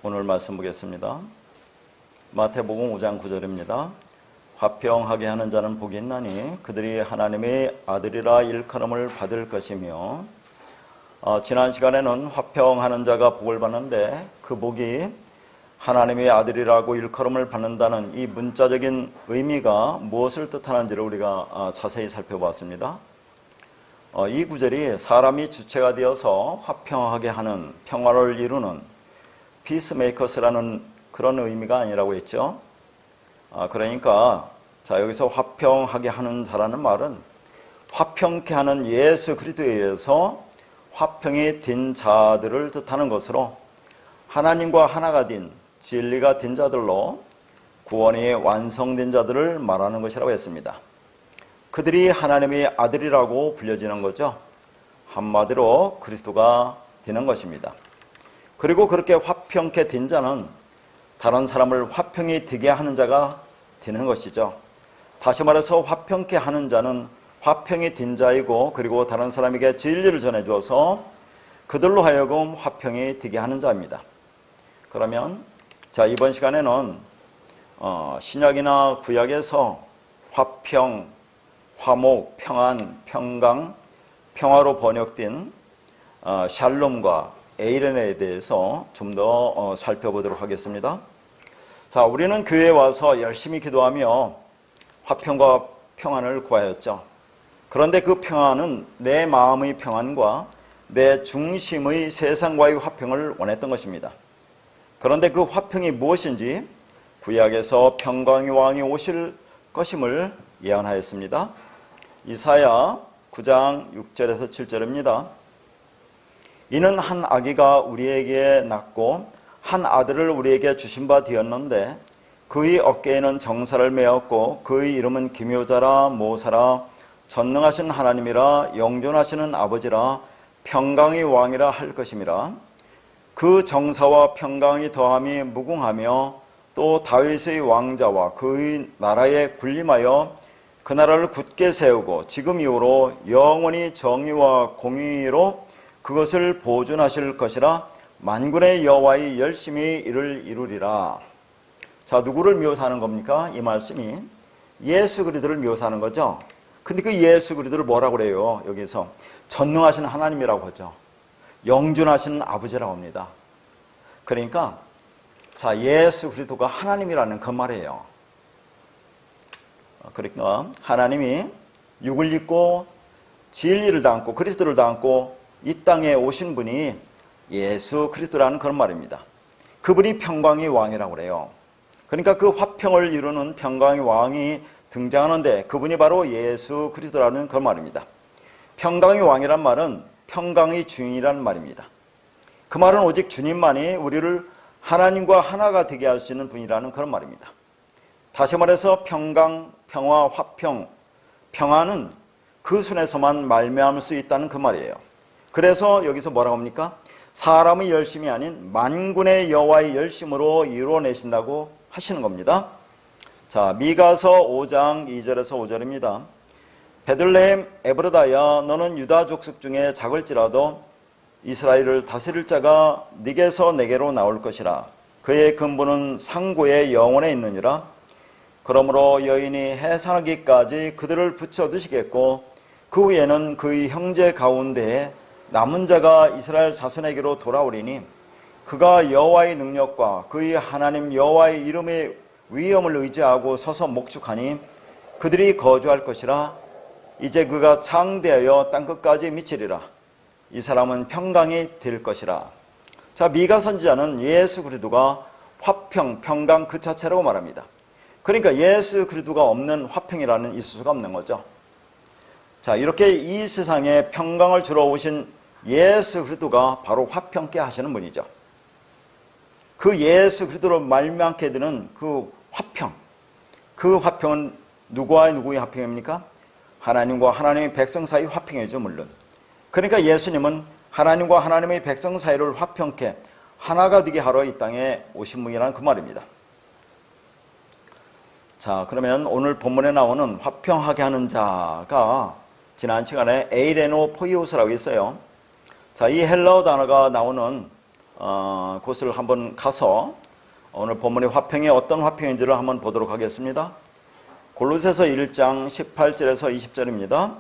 오늘 말씀 보겠습니다. 마태복음 5장 9절입니다. 화평하게 하는 자는 복이 있나니 그들이 하나님의 아들이라 일컬음을 받을 것이며, 지난 시간에는 화평하는 자가 복을 받는데 그 복이 하나님의 아들이라고 일컬음을 받는다는 이 문자적인 의미가 무엇을 뜻하는지를 우리가 자세히 살펴보았습니다. 이 구절이 사람이 주체가 되어서 화평하게 하는, 평화를 이루는 피스메이커스라는 그런 의미가 아니라고 했죠. 그러니까 여기서 화평하게 하는 자라는 말은 화평케 하는 예수 그리스도에 의해서 화평이 된 자들을 뜻하는 것으로, 하나님과 하나가 된, 진리가 된 자들로 구원이 완성된 자들을 말하는 것이라고 했습니다. 그들이 하나님의 아들이라고 불려지는 거죠. 한마디로 그리스도가 되는 것입니다. 그리고 그렇게 화평케 된 자는 다른 사람을 화평이 되게 하는 자가 되는 것이죠. 다시 말해서 화평케 하는 자는 화평이 된 자이고, 그리고 다른 사람에게 진리를 전해주어서 그들로 하여금 화평이 되게 하는 자입니다. 그러면 이번 시간에는 신약이나 구약에서 화평, 화목, 평안, 평강, 평화로 번역된 샬롬과 에이렌에 대해서 좀 더 살펴보도록 하겠습니다. 우리는 교회에 와서 열심히 기도하며 화평과 평안을 구하였죠. 그런데 그 평안은 내 마음의 평안과 내 중심의 세상과의 화평을 원했던 것입니다. 그런데 그 화평이 무엇인지 구약에서 평강의 왕이 오실 것임을 예언하였습니다. 이사야 9장 6절에서 7절입니다. 이는 한 아기가 우리에게 낳고 한 아들을 우리에게 주신 바 되었는데 그의 어깨에는 정사를 메었고 그의 이름은 기묘자라, 모사라, 전능하신 하나님이라, 영존하시는 아버지라, 평강의 왕이라 할 것임이라. 그 정사와 평강이 더함이 무궁하며 또 다윗의 왕자와 그의 나라에 군림하여 그 나라를 굳게 세우고 지금 이후로 영원히 정의와 공의로 그것을 보존하실 것이라. 만군의 여호와의 열심히 이를 이루리라. 누구를 묘사하는 겁니까? 이 말씀이 예수 그리스도를 묘사하는 거죠. 근데 그 예수 그리스도를 뭐라고 그래요? 여기서 전능하신 하나님이라고 하죠. 영존하신 아버지라고 합니다. 그러니까 예수 그리스도가 하나님이라는 그 말이에요. 그러니까 하나님이 육을 입고 진리를 담고 그리스도를 담고 이 땅에 오신 분이 예수 그리스도라는 그런 말입니다. 그분이 평강의 왕이라고 그래요. 그러니까 그 화평을 이루는 평강의 왕이 등장하는데 그분이 바로 예수 그리스도라는 그런 말입니다. 평강의 왕이란 말은 평강의 주인이라는 말입니다. 그 말은 오직 주님만이 우리를 하나님과 하나가 되게 할 수 있는 분이라는 그런 말입니다. 다시 말해서 평강, 평화, 화평, 평화는 그 손에서만 말미암을 수 있다는 그 말이에요. 그래서 여기서 뭐라고 합니까? 사람의 열심이 아닌 만군의 여호와의 열심으로 이루어내신다고 하시는 겁니다. 미가서 5장 2절에서 5절입니다. 베들레헴 에브라다야, 너는 유다 족속 중에 작을지라도 이스라엘을 다스릴 자가 네게서 내게로 나올 것이라. 그의 근본은 상고의 영원에 있느니라. 그러므로 여인이 해산하기까지 그들을 붙여 두시겠고 그 후에는 그의 형제 가운데에 남은 자가 이스라엘 자손에게로 돌아오리니 그가 여호와의 능력과 그의 하나님 여호와의 이름의 위엄을 의지하고 서서 목축하니 그들이 거주할 것이라. 이제 그가 창대하여 땅끝까지 미치리라. 이 사람은 평강이 될 것이라. 미가 선지자는 예수 그리스도가 화평, 평강 그 자체라고 말합니다. 그러니까 예수 그리스도가 없는 화평이라는 있을 수가 없는 거죠. 이렇게 이 세상에 평강을 주러 오신 예수 그리스도가 바로 화평케 하시는 분이죠. 그 예수 그리스도로 말미암게 되는 그 화평은 누구와 누구의 화평입니까? 하나님과 하나님의 백성 사이 화평이죠, 물론. 그러니까 예수님은 하나님과 하나님의 백성 사이를 화평케 하나가 되게 하러 이 땅에 오신 분이라는 그 말입니다. 그러면 오늘 본문에 나오는 화평하게 하는 자가 지난 시간에 에이레노 포이오스라고 있어요. 이 헬라어 단어가 나오는 곳을 한번 가서 오늘 본문의 화평이 어떤 화평인지를 한번 보도록 하겠습니다. 골로새서 1장 18절에서 20절입니다.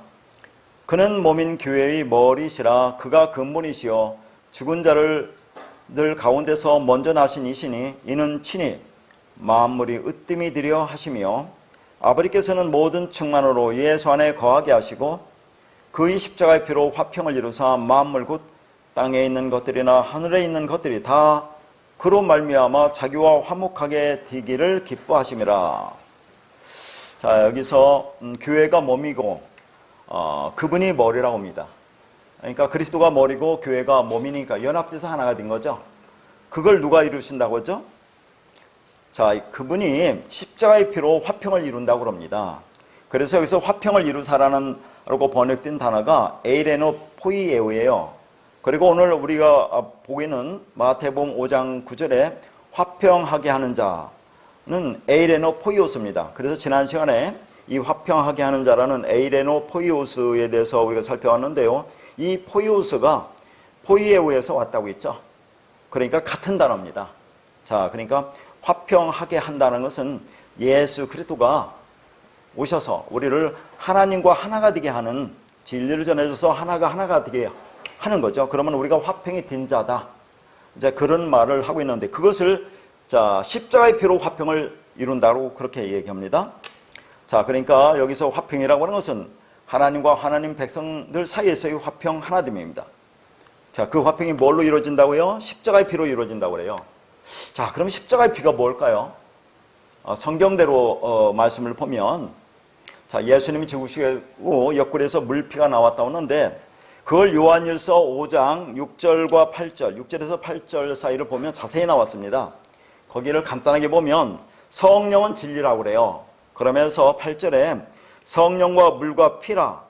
그는 몸인 교회의 머리시라. 그가 근본이시요 죽은 자를 늘 가운데서 먼저 나신 이시니 이는 친히 만물이 으뜸이 되려 하시며 아버지께서는 모든 충만으로 예수 안에 거하게 하시고 그의 십자가의 피로 화평을 이루사 만물 곧 땅에 있는 것들이나 하늘에 있는 것들이 다 그로 말미암아 자기와 화목하게 되기를 기뻐하심이라. 자, 여기서 교회가 몸이고 그분이 머리라고 합니다. 그러니까 그리스도가 머리고 교회가 몸이니까 연합돼서 하나가 된 거죠. 그걸 누가 이루신다고 하죠? 자, 그분이 십자가의 피로 화평을 이룬다고 그럽니다. 그래서 여기서 화평을 이루사라는 라고 번역된 단어가 에이레노 포이에오예요. 그리고 오늘 우리가 보기는 마태복음 5장 9절에 화평하게 하는 자는 에이레노 포이오스입니다. 그래서 지난 시간에 이 화평하게 하는 자라는 에이레노 포이오스에 대해서 우리가 살펴봤는데요. 이 포이오스가 포이에오에서 왔다고 했죠. 그러니까 같은 단어입니다. 자, 그러니까 화평하게 한다는 것은 예수 그리스도가 오셔서 우리를 하나님과 하나가 되게 하는 진리를 전해줘서 하나가 되게 하는 거죠. 그러면 우리가 화평이 된 자다. 이제 그런 말을 하고 있는데 그것을 자, 십자가의 피로 화평을 이룬다고 그렇게 얘기합니다. 자, 그러니까 여기서 화평이라고 하는 것은 하나님과 하나님 백성들 사이에서의 화평 하나됨입니다. 자, 그 화평이 뭘로 이루어진다고요? 십자가의 피로 이루어진다고 그래요. 자, 그럼 십자가의 피가 뭘까요? 성경대로 말씀을 보면 자, 예수님이 죽으시고 옆구리에서 물피가 나왔다고 하는데 그걸 요한일서 5장 6절과 8절, 6절에서 8절 사이를 보면 자세히 나왔습니다. 거기를 간단하게 보면 성령은 진리라고 그래요. 그러면서 8절에 성령과 물과 피라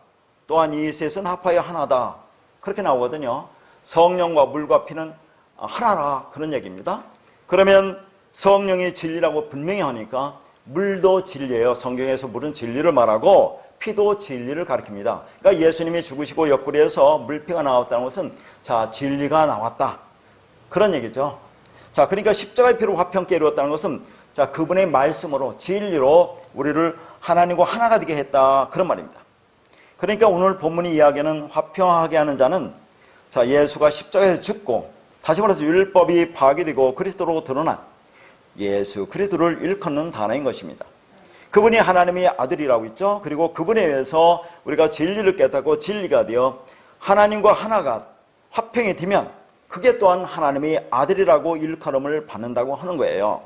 또한 이 셋은 합하여 하나다. 그렇게 나오거든요. 성령과 물과 피는 하나라 그런 얘기입니다. 그러면 성령이 진리라고 분명히 하니까 물도 진리예요. 성경에서 물은 진리를 말하고 피도 진리를 가리킵니다. 그러니까 예수님이 죽으시고 옆구리에서 물피가 나왔다는 것은 자, 진리가 나왔다. 그런 얘기죠. 자, 그러니까 십자가의 피로 화평케 이루었다는 것은 자, 그분의 말씀으로 진리로 우리를 하나님과 하나가 되게 했다. 그런 말입니다. 그러니까 오늘 본문이 이야기하는 화평하게 하는 자는 자, 예수가 십자가에서 죽고 다시 말해서 율법이 파괴되고 그리스도로 드러난 예수 그리스도를 일컫는 단어인 것입니다. 그분이 하나님의 아들이라고 있죠. 그리고 그분에 의해서 우리가 진리를 깨닫고 진리가 되어 하나님과 하나가 화평이 되면 그게 또한 하나님의 아들이라고 일컬음을 받는다고 하는 거예요.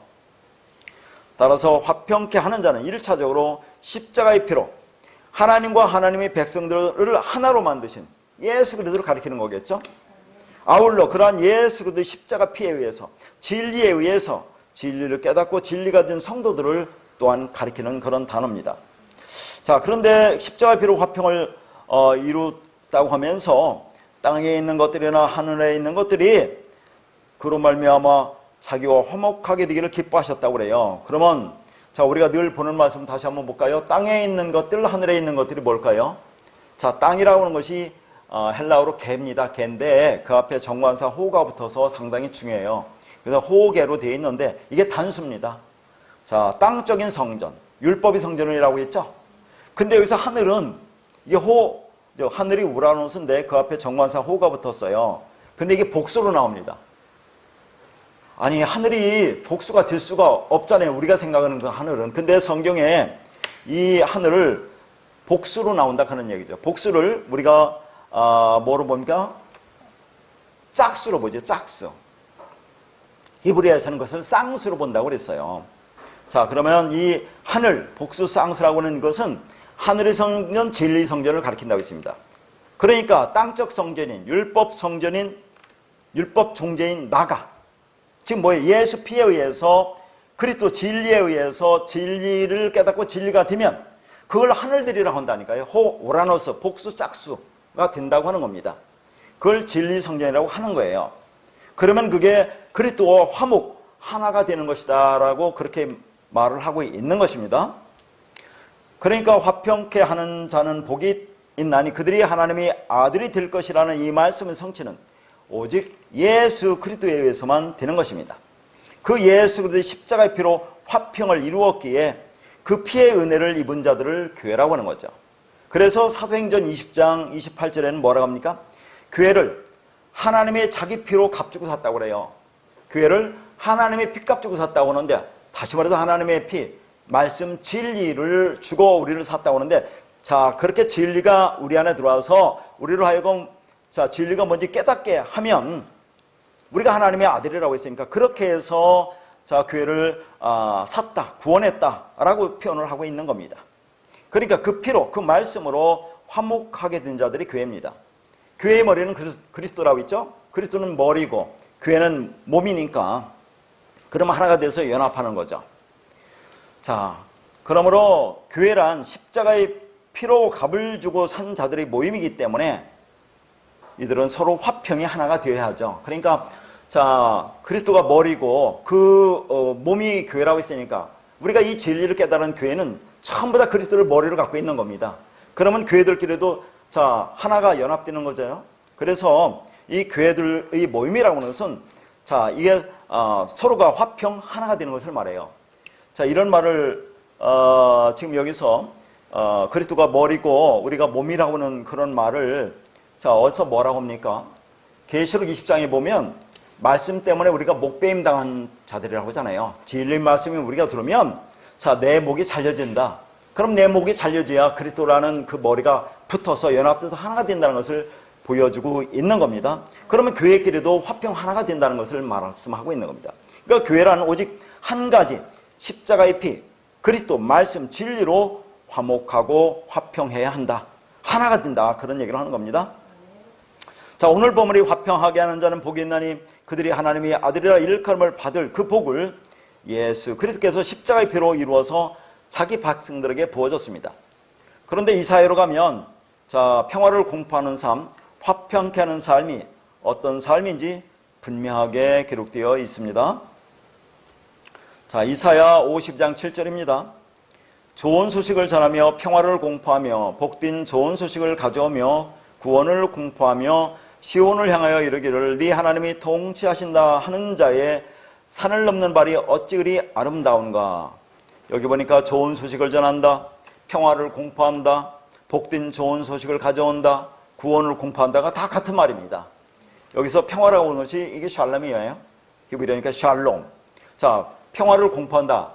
따라서 화평케 하는 자는 1차적으로 십자가의 피로 하나님과 하나님의 백성들을 하나로 만드신 예수 그리스도를 가리키는 거겠죠. 아울러 그러한 예수 그리스도의 십자가 피에 의해서 진리에 의해서 진리를 깨닫고 진리가 된 성도들을 또한 가리키는 그런 단어입니다. 자, 그런데 십자가 피로 화평을 이루었다고 하면서 땅에 있는 것들이나 하늘에 있는 것들이 그로 말미암아 자기와 화목하게 되기를 기뻐하셨다고 그래요. 그러면 자, 우리가 늘 보는 말씀 다시 한번 볼까요? 땅에 있는 것들, 하늘에 있는 것들이 뭘까요? 자, 땅이라고 하는 것이 헬라어로 개입니다. 개인데 그 앞에 정관사 호가 붙어서 상당히 중요해요. 그래서 호개로 되어 있는데 이게 단수입니다. 자, 땅적인 성전, 율법이 성전이라고 했죠. 근데 여기서 하늘은 이게 하늘이 우라노스인데 그 앞에 정관사 호가 붙었어요. 근데 이게 복수로 나옵니다. 아니, 하늘이 복수가 될 수가 없잖아요. 우리가 생각하는 그 하늘은. 근데 성경에 이 하늘을 복수로 나온다 하는 얘기죠. 복수를 우리가 뭐로 봅니까? 짝수로 보죠. 짝수. 히브리어에서는 그것을 쌍수로 본다고 그랬어요. 자, 그러면 이 하늘, 복수 쌍수라고 하는 것은 하늘의 성전, 진리 성전을 가리킨다고 했습니다. 그러니까 땅적 성전인, 율법 성전인, 율법 종제인 나가. 지금 뭐예요? 예수 피에 의해서 그리스도 진리에 의해서 진리를 깨닫고 진리가 되면 그걸 하늘들이라고 한다니까요. 오라노스, 복수 짝수가 된다고 하는 겁니다. 그걸 진리 성전이라고 하는 거예요. 그러면 그게 그리스도와 화목, 하나가 되는 것이다 라고 그렇게 말을 하고 있는 것입니다. 그러니까 화평케 하는 자는 복이 있나니 그들이 하나님의 아들이 될 것이라는 이 말씀의 성취는 오직 예수 그리스도에 의해서만 되는 것입니다. 그 예수 그리스도의 십자가의 피로 화평을 이루었기에 그 피의 은혜를 입은 자들을 교회라고 하는 거죠. 그래서 사도행전 20장 28절에는 뭐라고 합니까? 교회를 하나님의 자기 피로 값주고 샀다고 그래요. 교회를 하나님의 피 값주고 샀다고 하는데, 다시 말해서 하나님의 피, 말씀 진리를 주고 우리를 샀다고 하는데, 자, 그렇게 진리가 우리 안에 들어와서 우리로 하여금 자, 진리가 뭔지 깨닫게 하면 우리가 하나님의 아들이라고 했으니까 그렇게 해서 자, 교회를 샀다, 구원했다라고 표현을 하고 있는 겁니다. 그러니까 그 피로, 그 말씀으로 화목하게 된 자들이 교회입니다. 교회의 머리는 그리스도라고 있죠? 그리스도는 머리고 교회는 몸이니까 그러면 하나가 돼서 연합하는 거죠. 자, 그러므로 교회란 십자가의 피로 값을 주고 산 자들의 모임이기 때문에 이들은 서로 화평이 하나가 되어야 하죠. 그러니까 자, 그리스도가 머리고 그 몸이 교회라고 했으니까 우리가 이 진리를 깨달은 교회는 전부 다 그리스도를 머리로 갖고 있는 겁니다. 그러면 교회들끼리도 자, 하나가 연합되는 거죠. 그래서 이 교회들의 모임이라고 하는 것은 자, 이게 서로가 화평 하나가 되는 것을 말해요. 자, 이런 말을 지금 여기서 그리스도가 머리고 우리가 몸이라고 하는 그런 말을 자, 어디서 뭐라고 합니까? 계시록 20장에 보면 말씀 때문에 우리가 목배임 당한 자들이라고 하잖아요. 진리 말씀이 우리가 들으면 자, 내 목이 잘려진다. 그럼 내 목이 잘려져야 그리스도라는 그 머리가 붙어서 연합돼서 하나가 된다는 것을 보여주고 있는 겁니다. 그러면 교회끼리도 화평 하나가 된다는 것을 말씀하고 있는 겁니다. 그러니까 교회라는 오직 한 가지 십자가의 피, 그리스도 말씀 진리로 화목하고 화평해야 한다. 하나가 된다. 그런 얘기를 하는 겁니다. 자, 오늘 본문이 화평하게 하는 자는 복이 있나니 그들이 하나님의 아들이라 일컬음을 받을 그 복을 예수 그리스도께서 십자가의 피로 이루어서 자기 백성들에게 부어줬습니다. 그런데 이사야로 가면 자, 평화를 공포하는 삶, 화평케 하는 삶이 어떤 삶인지 분명하게 기록되어 있습니다. 자, 이사야 50장 7절입니다. 좋은 소식을 전하며 평화를 공포하며 복된 좋은 소식을 가져오며 구원을 공포하며 시온을 향하여 이르기를 네 하나님이 통치하신다 하는 자의 산을 넘는 발이 어찌 그리 아름다운가. 여기 보니까 좋은 소식을 전한다, 평화를 공포한다, 복된 좋은 소식을 가져온다, 구원을 공포한다가 다 같은 말입니다. 여기서 평화라고 하는 것이 이게 샬롬이에요. 히브리어니까 샬롬. 자, 평화를 공포한다.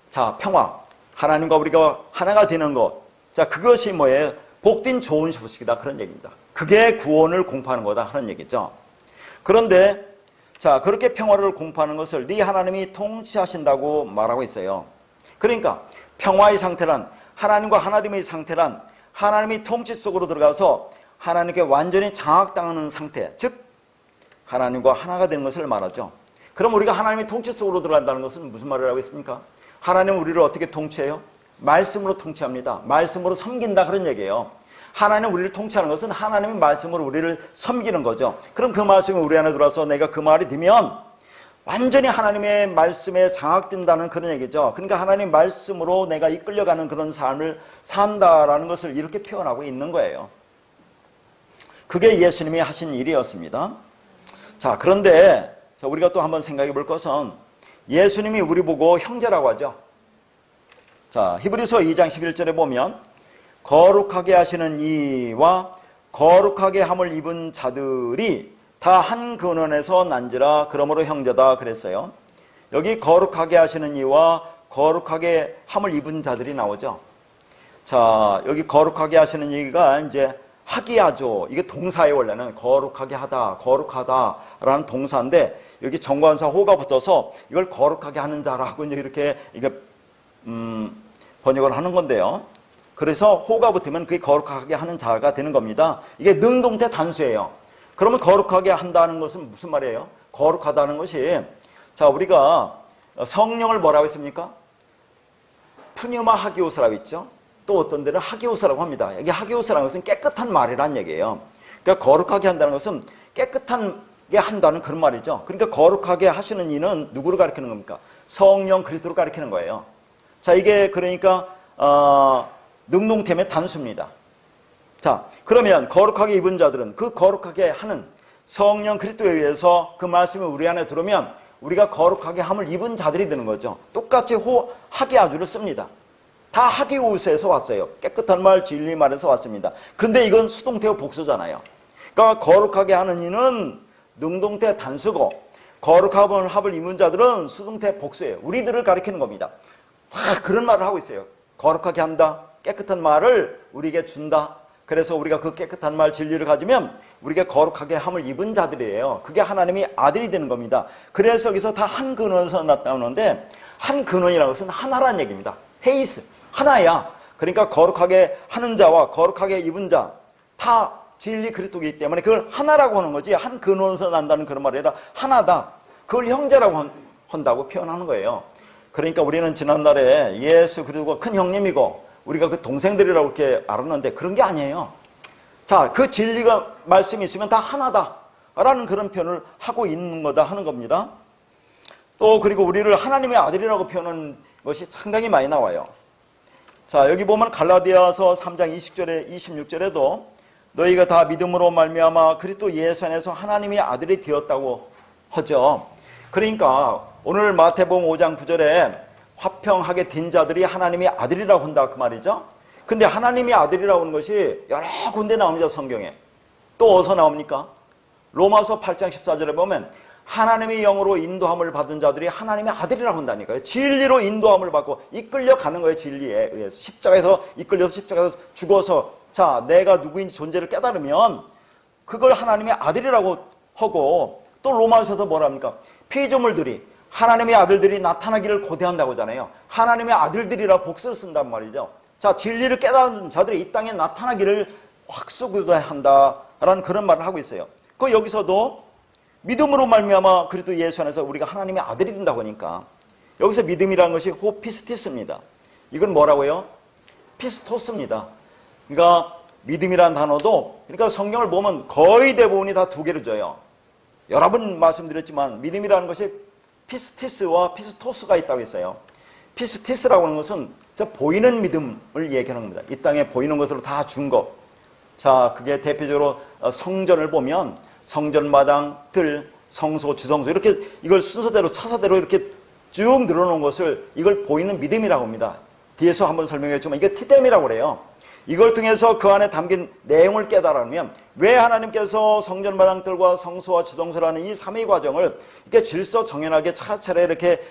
자, 평화. 하나님과 우리가 하나가 되는 것. 자, 그것이 뭐예요? 복된 좋은 소식이다. 그런 얘기입니다. 그게 구원을 공포하는 거다. 하는 얘기죠. 그런데 자, 그렇게 평화를 공포하는 것을 네 하나님이 통치하신다고 말하고 있어요. 그러니까 평화의 상태란, 하나님과 하나됨의 상태란 하나님이 통치 속으로 들어가서 하나님께 완전히 장악당하는 상태, 즉 하나님과 하나가 되는 것을 말하죠. 그럼 우리가 하나님의 통치 속으로 들어간다는 것은 무슨 말을 하고 있습니까? 하나님은 우리를 어떻게 통치해요? 말씀으로 통치합니다. 말씀으로 섬긴다, 그런 얘기예요. 하나님 우리를 통치하는 것은 하나님의 말씀으로 우리를 섬기는 거죠. 그럼 그 말씀이 우리 안에 들어와서 내가 그 말이 되면 완전히 하나님의 말씀에 장악된다는 그런 얘기죠. 그러니까 하나님 말씀으로 내가 이끌려가는 그런 삶을 산다라는 것을 이렇게 표현하고 있는 거예요. 그게 예수님이 하신 일이었습니다. 자, 그런데 우리가 또 한번 생각해 볼 것은 예수님이 우리 보고 형제라고 하죠. 자, 히브리서 2장 11절에 보면 거룩하게 하시는 이와 거룩하게 함을 입은 자들이 다 한 근원에서 난지라 그러므로 형제다 그랬어요. 여기 거룩하게 하시는 이와 거룩하게 함을 입은 자들이 나오죠. 자, 여기 거룩하게 하시는 이가 이제 하기야죠. 이게 동사예요. 원래는 거룩하게 하다, 거룩하다라는 동사인데 여기 정관사 호가 붙어서 이걸 거룩하게 하는 자라고 이제 이렇게 이게 번역을 하는 건데요. 그래서 호가 붙으면 그게 거룩하게 하는 자가 되는 겁니다. 이게 능동태 단수예요. 그러면 거룩하게 한다는 것은 무슨 말이에요? 거룩하다는 것이, 자, 우리가 성령을 뭐라고 했습니까? 푸뉴마 하기오스라고 있죠. 또 어떤 데는 하기오스라고 합니다. 여기 하기오스라는 것은 깨끗한 말이라는 얘기예요. 그러니까 거룩하게 한다는 것은 깨끗하게 한다는 그런 말이죠. 그러니까 거룩하게 하시는 이는 누구를 가리키는 겁니까? 성령 그리스도를 가리키는 거예요. 자, 이게 그러니까 능동템의 단수입니다. 자, 그러면 거룩하게 입은 자들은 그 거룩하게 하는 성령 그리스도에 의해서 그 말씀이 우리 안에 들어오면 우리가 거룩하게 함을 입은 자들이 되는 거죠. 똑같이 하기야주를 씁니다. 다 하기우스에서 왔어요. 깨끗한 말, 진리 말에서 왔습니다. 근데 이건 수동태와 복수잖아요. 그러니까 거룩하게 하는 이는 능동태 단수고, 거룩한 합을 입은 자들은 수동태 복수예요. 우리들을 가리키는 겁니다. 다 그런 말을 하고 있어요. 거룩하게 한다, 깨끗한 말을 우리에게 준다. 그래서 우리가 그 깨끗한 말, 진리를 가지면 우리가 거룩하게 함을 입은 자들이에요. 그게 하나님의 아들이 되는 겁니다. 그래서 여기서 다 한 근원에서 나타나는데, 한 근원이라는 것은 하나라는 얘기입니다. 헤이스, 하나야. 그러니까 거룩하게 하는 자와 거룩하게 입은 자 다 진리 그리스도이기 때문에 그걸 하나라고 하는 거지, 한 근원에서 난다는 그런 말이 아니라 하나다. 그걸 형제라고 한다고 표현하는 거예요. 그러니까 우리는 지난날에 예수 그리스도가 큰 형님이고 우리가 그 동생들이라고 이렇게 알았는데 그런 게 아니에요. 자, 그 진리가 말씀이 있으면 다 하나다라는 그런 표현을 하고 있는 거다 하는 겁니다. 또 그리고 우리를 하나님의 아들이라고 표현하는 것이 상당히 많이 나와요. 자, 여기 보면 갈라디아서 3장 20절에 26절에도 너희가 다 믿음으로 말미암아 그리스도 예수 안에서 하나님의 아들이 되었다고 하죠. 그러니까 오늘 마태복음 5장 9절에 화평하게 된 자들이 하나님의 아들이라고 한다 그 말이죠. 근데 하나님의 아들이라고 하는 것이 여러 군데 나옵니다. 성경에. 또 어디서 나옵니까? 로마서 8장 14절에 보면 하나님의 영으로 인도함을 받은 자들이 하나님의 아들이라고 한다니까요. 진리로 인도함을 받고 이끌려가는 거예요. 진리에 의해서. 십자가에서 이끌려서 십자가에서 죽어서 자, 내가 누구인지 존재를 깨달으면 그걸 하나님의 아들이라고 하고, 또 로마서도 뭐랍니까? 피조물들이 하나님의 아들들이 나타나기를 고대한다고 하잖아요. 하나님의 아들들이라 복수를 쓴단 말이죠. 자, 진리를 깨달은 자들이 이 땅에 나타나기를 확수한다라는 그런 말을 하고 있어요. 그 여기서도 믿음으로 말미암아 그리스도 예수 안에서 우리가 하나님의 아들이 된다고 하니까 여기서 믿음이라는 것이 호피스티스입니다. 이건 뭐라고요? 피스토스입니다. 그러니까 믿음이라는 단어도, 그러니까 성경을 보면 거의 대부분이 다 두 개를 줘요. 여러 번 말씀드렸지만 믿음이라는 것이 피스티스와 피스토스가 있다고 했어요. 피스티스라고 하는 것은 저 보이는 믿음을 얘기하는 겁니다. 이 땅에 보이는 것으로 다 준 것. 자, 그게 대표적으로 성전을 보면 성전마당, 뜰, 성소, 주성소 이렇게 이걸 순서대로 차서대로 이렇게 쭉 늘어놓은 것을 이걸 보이는 믿음이라고 합니다. 뒤에서 한번 설명했지만 이게 티뎀이라고 그래요. 이걸 통해서 그 안에 담긴 내용을 깨달으면 왜 하나님께서 성전마당들과 성소와 지성소라는 이 삼위 과정을 이렇게 질서 정연하게 차례차례 이렇게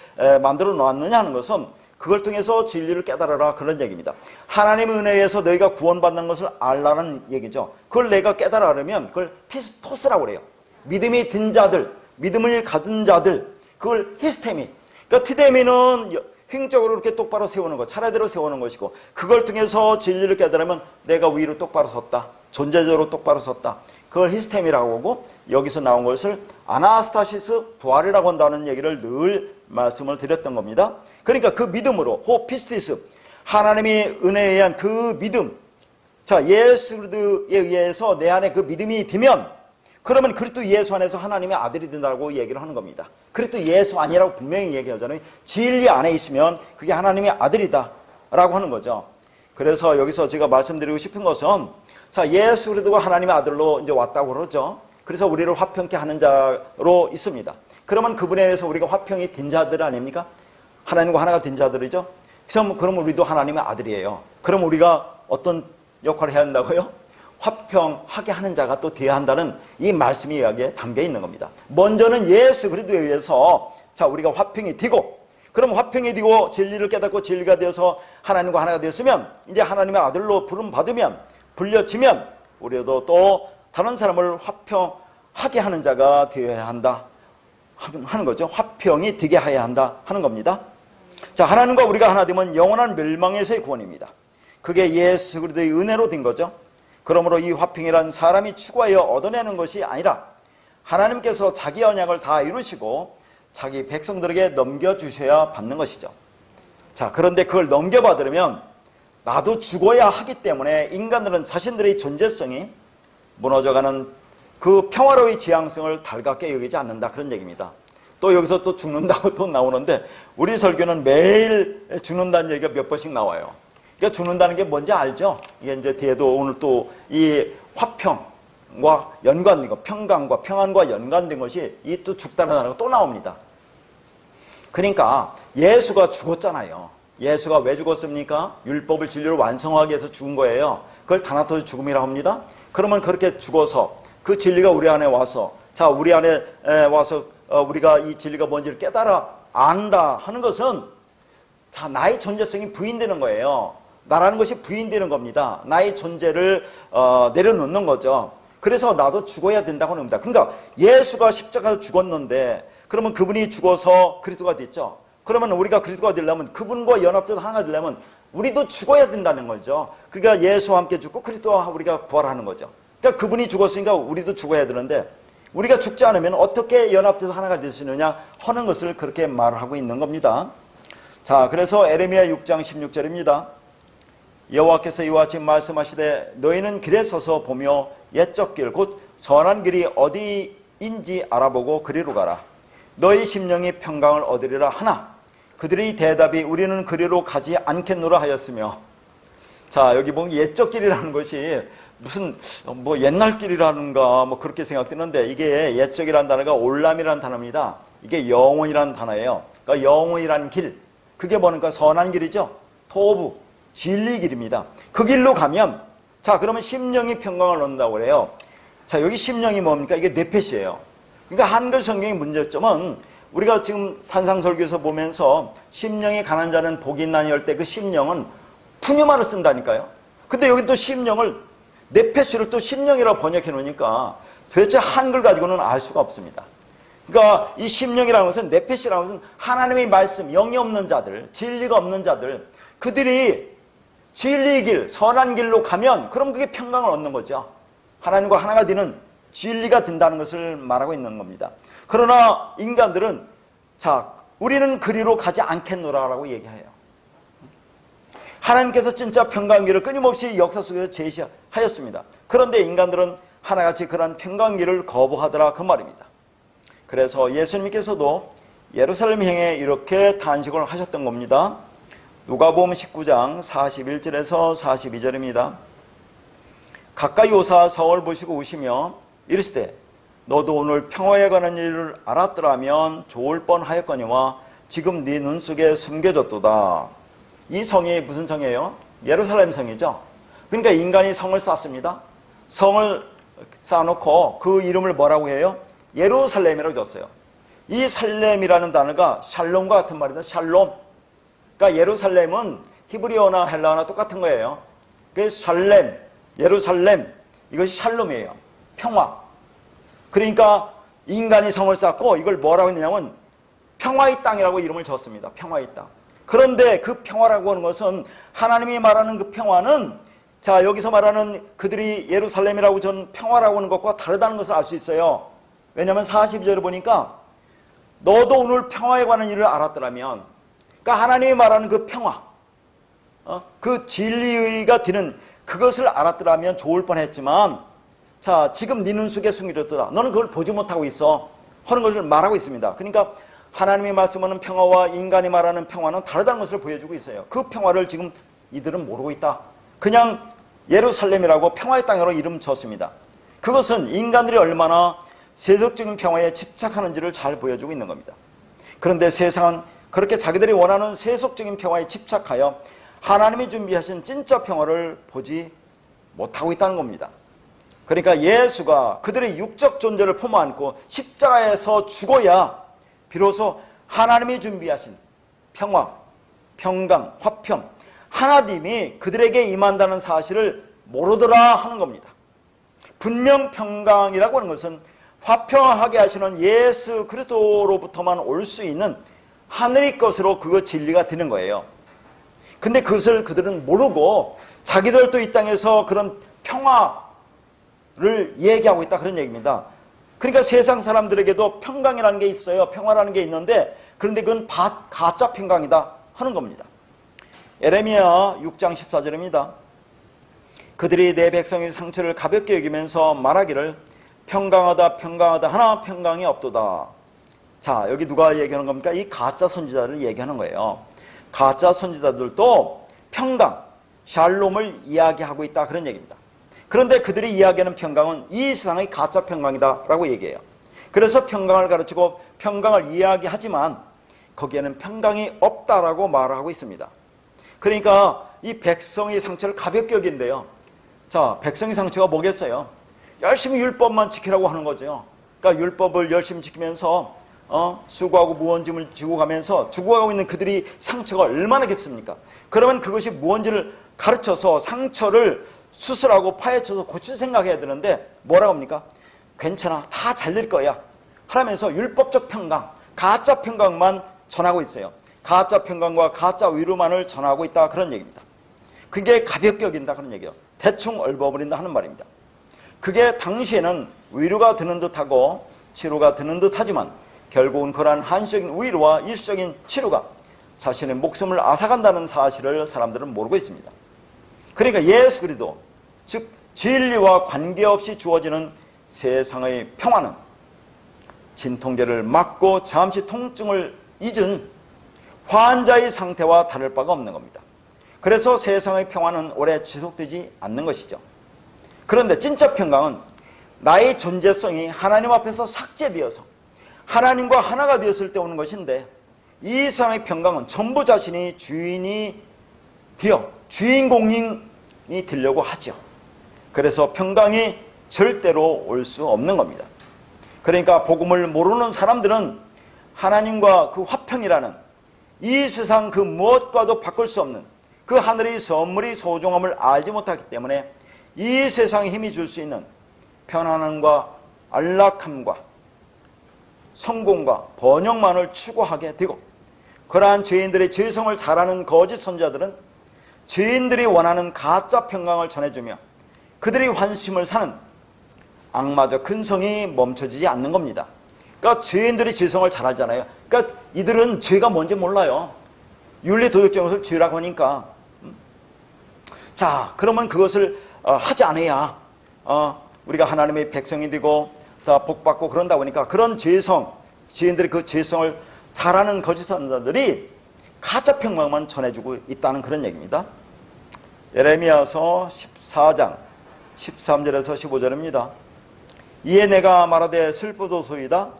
만들어 놓았느냐 하는 것은 그걸 통해서 진리를 깨달아라 그런 얘기입니다. 하나님의 은혜에서 너희가 구원받는 것을 알라는 얘기죠. 그걸 내가 깨달으려면 그걸 피스토스라고 그래요. 믿음이 든 자들, 믿음을 가진 자들, 그걸 히스테미. 그러니까 티데미는 행적으로 이렇게 똑바로 세우는 것, 차례대로 세우는 것이고, 그걸 통해서 진리를 깨달으면 내가 위로 똑바로 섰다, 존재적으로 똑바로 섰다, 그걸 히스템이라고 하고, 여기서 나온 것을 아나스타시스 부활이라고 한다는 얘기를 늘 말씀을 드렸던 겁니다. 그러니까 그 믿음으로 호피스티스, 하나님의 은혜에 의한 그 믿음, 자, 예수 그리스도에 의해서 내 안에 그 믿음이 되면 그러면 그리스도 예수 안에서 하나님의 아들이 된다고 얘기를 하는 겁니다. 그리스도 예수 아니라고 분명히 얘기하잖아요. 진리 안에 있으면 그게 하나님의 아들이다 라고 하는 거죠. 그래서 여기서 제가 말씀드리고 싶은 것은, 자, 예수 그리스도가 하나님의 아들로 이제 왔다고 그러죠. 그래서 우리를 화평케 하는 자로 있습니다. 그러면 그분에 의해서 우리가 화평이 된 자들 아닙니까? 하나님과 하나가 된 자들이죠. 그럼 우리도 하나님의 아들이에요. 그럼 우리가 어떤 역할을 해야 한다고요? 화평하게 하는 자가 또 되어야 한다는 이 말씀이 여기에 담겨 있는 겁니다. 먼저는 예수 그리스도에 의해서 자, 우리가 화평이 되고, 그럼 화평이 되고 진리를 깨닫고 진리가 되어서 하나님과 하나가 되었으면 이제 하나님의 아들로 부름 받으면, 불려지면 우리도 또 다른 사람을 화평하게 하는 자가 되어야 한다 하는 거죠. 화평이 되게 해야 한다 하는 겁니다. 자, 하나님과 우리가 하나 되면 영원한 멸망에서의 구원입니다. 그게 예수 그리스도의 은혜로 된 거죠. 그러므로 이 화평이란 사람이 추구하여 얻어내는 것이 아니라 하나님께서 자기 언약을 다 이루시고 자기 백성들에게 넘겨주셔야 받는 것이죠. 자, 그런데 그걸 넘겨받으려면 나도 죽어야 하기 때문에 인간들은 자신들의 존재성이 무너져가는 그 평화로의 지향성을 달갑게 여기지 않는다 그런 얘기입니다. 또 여기서 또 죽는다고 또 나오는데 우리 설교는 매일 죽는다는 얘기가 몇 번씩 나와요. 그러니까 죽는다는 게 뭔지 알죠? 이게 이제 뒤에도 오늘 또 이 화평, 연관된 것, 평강과 평안과 연관된 것이 이 또 죽다는 단어가 또 나옵니다. 그러니까 예수가 죽었잖아요. 예수가 왜 죽었습니까? 율법을 진리로 완성하기 위해서 죽은 거예요. 그걸 다나토스 죽음이라고 합니다. 그러면 그렇게 죽어서 그 진리가 우리 안에 와서, 자, 우리 안에 와서 우리가 이 진리가 뭔지를 깨달아 안다 하는 것은, 자, 나의 존재성이 부인되는 거예요. 나라는 것이 부인되는 겁니다. 나의 존재를 내려놓는 거죠. 그래서 나도 죽어야 된다고 합니다. 그러니까 예수가 십자가에서 죽었는데, 그러면 그분이 죽어서 그리스도가 됐죠. 그러면 우리가 그리스도가 되려면, 그분과 연합돼서 하나가 되려면 우리도 죽어야 된다는 거죠. 그러니까 예수와 함께 죽고 그리스도와 우리가 부활하는 거죠. 그러니까 그분이 죽었으니까 우리도 죽어야 되는데, 우리가 죽지 않으면 어떻게 연합돼서 하나가 될 수 있느냐 하는 것을 그렇게 말하고 있는 겁니다. 자, 그래서 에레미야 6장 16절입니다. 여호와께서 이와 같이 말씀하시되 너희는 길에 서서 보며 옛적 길 곧 선한 길이 어디인지 알아보고 그리로 가라. 너희 심령이 평강을 얻으리라 하나 그들의 대답이 우리는 그리로 가지 않겠노라 하였으며. 자, 여기 보면 옛적 길이라는 것이 무슨 뭐 옛날 길이라는가 뭐 그렇게 생각되는데, 이게 옛적이라는 단어가 올람이라는 단어입니다. 이게 영원이라는 단어예요. 그러니까 영원이라는 길, 그게 뭐니까 선한 길이죠. 토부, 진리 길입니다. 그 길로 가면, 자, 그러면 심령이 평강을 얻는다고 그래요. 자, 여기 심령이 뭡니까? 이게 뇌펫이에요. 그러니까 한글 성경의 문제점은, 우리가 지금 산상설교에서 보면서 심령이 가난 자는 복이 있나니 할 때 그 심령은 푸뉴마를 쓴다니까요. 근데 여기 또 심령을, 뇌펫을 또 심령이라고 번역해 놓으니까 도대체 한글 가지고는 알 수가 없습니다. 그러니까 이 심령이라는 것은, 뇌펫이라는 것은 하나님의 말씀, 영이 없는 자들, 진리가 없는 자들, 그들이 진리의 길, 선한 길로 가면 그럼 그게 평강을 얻는 거죠. 하나님과 하나가 되는 진리가 된다는 것을 말하고 있는 겁니다. 그러나 인간들은, 자, 우리는 그리로 가지 않겠노라라고 얘기해요. 하나님께서 진짜 평강길을 끊임없이 역사 속에서 제시하였습니다. 그런데 인간들은 하나같이 그런 평강길을 거부하더라, 그 말입니다. 그래서 예수님께서도 예루살렘 행에 이렇게 단식을 하셨던 겁니다. 누가복음 19장 41절에서 42절입니다. 가까이 오사 성을 보시고 우시며 이르시되 너도 오늘 평화에 관한 일을 알았더라면 좋을 뻔하였거니와 지금 네 눈 속에 숨겨졌도다. 이 성이 무슨 성이에요? 예루살렘 성이죠. 그러니까 인간이 성을 쌓습니다. 성을 쌓아놓고 그 이름을 뭐라고 해요? 예루살렘이라고 줬어요. 이 살렘이라는 단어가 샬롬과 같은 말이다. 샬롬. 그러니까 예루살렘은 히브리어나 헬라어나 똑같은 거예요. 그 살렘, 예루살렘, 이것이 샬롬이에요. 평화. 그러니까 인간이 성을 쌓고 이걸 뭐라고 했냐면 평화의 땅이라고 이름을 줬습니다. 평화의 땅. 그런데 그 평화라고 하는 것은, 하나님이 말하는 그 평화는, 자, 여기서 말하는 그들이 예루살렘이라고 전 평화라고 하는 것과 다르다는 것을 알 수 있어요. 왜냐하면 42절을 보니까 너도 오늘 평화에 관한 일을 알았더라면, 그러니까 하나님이 말하는 그 평화, 그 진리가 되는 그것을 알았더라면 좋을 뻔했지만, 자, 지금 네 눈 속에 숨겨졌더라. 너는 그걸 보지 못하고 있어 하는 것을 말하고 있습니다. 그러니까 하나님이 말씀하는 평화와 인간이 말하는 평화는 다르다는 것을 보여주고 있어요. 그 평화를 지금 이들은 모르고 있다. 그냥 예루살렘이라고 평화의 땅으로 이름 졌습니다. 그것은 인간들이 얼마나 세속적인 평화에 집착하는지를 잘 보여주고 있는 겁니다. 그런데 세상은 그렇게 자기들이 원하는 세속적인 평화에 집착하여 하나님이 준비하신 진짜 평화를 보지 못하고 있다는 겁니다. 그러니까 예수가 그들의 육적 존재를 품어안고 십자가에서 죽어야 비로소 하나님이 준비하신 평화, 평강, 화평, 하나님이 그들에게 임한다는 사실을 모르더라 하는 겁니다. 분명 평강이라고 하는 것은 화평하게 하시는 예수 그리스도로부터만 올 수 있는 하늘의 것으로 그거 진리가 되는 거예요. 근데 그것을 그들은 모르고 자기들도 이 땅에서 그런 평화를 얘기하고 있다, 그런 얘기입니다. 그러니까 세상 사람들에게도 평강이라는 게 있어요. 평화라는 게 있는데, 그런데 그건 가짜 평강이다 하는 겁니다. 에레미야 6장 14절입니다. 그들이 내 백성의 상처를 가볍게 여기면서 말하기를 평강하다 평강하다 하나 평강이 없도다. 자, 여기 누가 얘기하는 겁니까? 이 가짜 선지자를 얘기하는 거예요. 가짜 선지자들도 평강, 샬롬을 이야기하고 있다, 그런 얘기입니다. 그런데 그들이 이야기하는 평강은 이 세상의 가짜 평강이다라고 얘기해요. 그래서 평강을 가르치고 평강을 이야기하지만 거기에는 평강이 없다라고 말을 하고 있습니다. 그러니까 이 백성의 상처를 가볍게 여긴대요. 자, 백성의 상처가 뭐겠어요? 열심히 율법만 지키라고 하는 거죠. 그러니까 율법을 열심히 지키면서 수고하고 무거운 짐을 지고 가면서 죽어가고 있는 그들이 상처가 얼마나 깊습니까? 그러면 그것이 무언지를 가르쳐서 상처를 수술하고 파헤쳐서 고칠 생각해야 되는데 뭐라고 합니까? 괜찮아, 다 잘 될 거야 하면서 율법적 평강, 가짜 평강만 전하고 있어요. 가짜 평강과 가짜 위로만을 전하고 있다, 그런 얘기입니다. 그게 가볍게 여긴다, 그런 얘기예요. 대충 얼버무린다 하는 말입니다. 그게 당시에는 위로가 되는 듯하고 치료가 되는 듯하지만 결국은 그러한 한시적인 위로와 일시적인 치료가 자신의 목숨을 앗아간다는 사실을 사람들은 모르고 있습니다. 그러니까 예수 그리스도, 즉 진리와 관계없이 주어지는 세상의 평화는 진통제를 맞고 잠시 통증을 잊은 환자의 상태와 다를 바가 없는 겁니다. 그래서 세상의 평화는 오래 지속되지 않는 것이죠. 그런데 진짜 평강은 나의 존재성이 하나님 앞에서 삭제되어서 하나님과 하나가 되었을 때 오는 것인데, 이 세상의 평강은 전부 자신이 주인이 되어 주인공이 되려고 하죠. 그래서 평강이 절대로 올 수 없는 겁니다. 그러니까 복음을 모르는 사람들은 하나님과 그 화평이라는 이 세상 그 무엇과도 바꿀 수 없는 그 하늘의 선물의 소중함을 알지 못하기 때문에 이 세상에 힘이 줄 수 있는 편안함과 안락함과 성공과 번영만을 추구하게 되고, 그러한 죄인들의 죄성을 잘 아는 거짓 선지자들은 죄인들이 원하는 가짜 평강을 전해주며 그들이 환심을 사는 악마적 근성이 멈춰지지 않는 겁니다. 그러니까 죄인들이 죄성을 잘 알잖아요. 그러니까 이들은 죄가 뭔지 몰라요. 윤리도덕적인 것을 죄라고 하니까, 자, 그러면 그것을 하지 않아야 우리가 하나님의 백성이 되고 다 복받고 그런다 보니까 그런 죄성, 죄인들이 그 죄성을 잘하는 거짓 선지자들이 가짜 평강만 전해주고 있다는 그런 얘기입니다. 예레미야서 14장 13절에서 15절입니다. 이에 내가 말하되 슬프도소이다.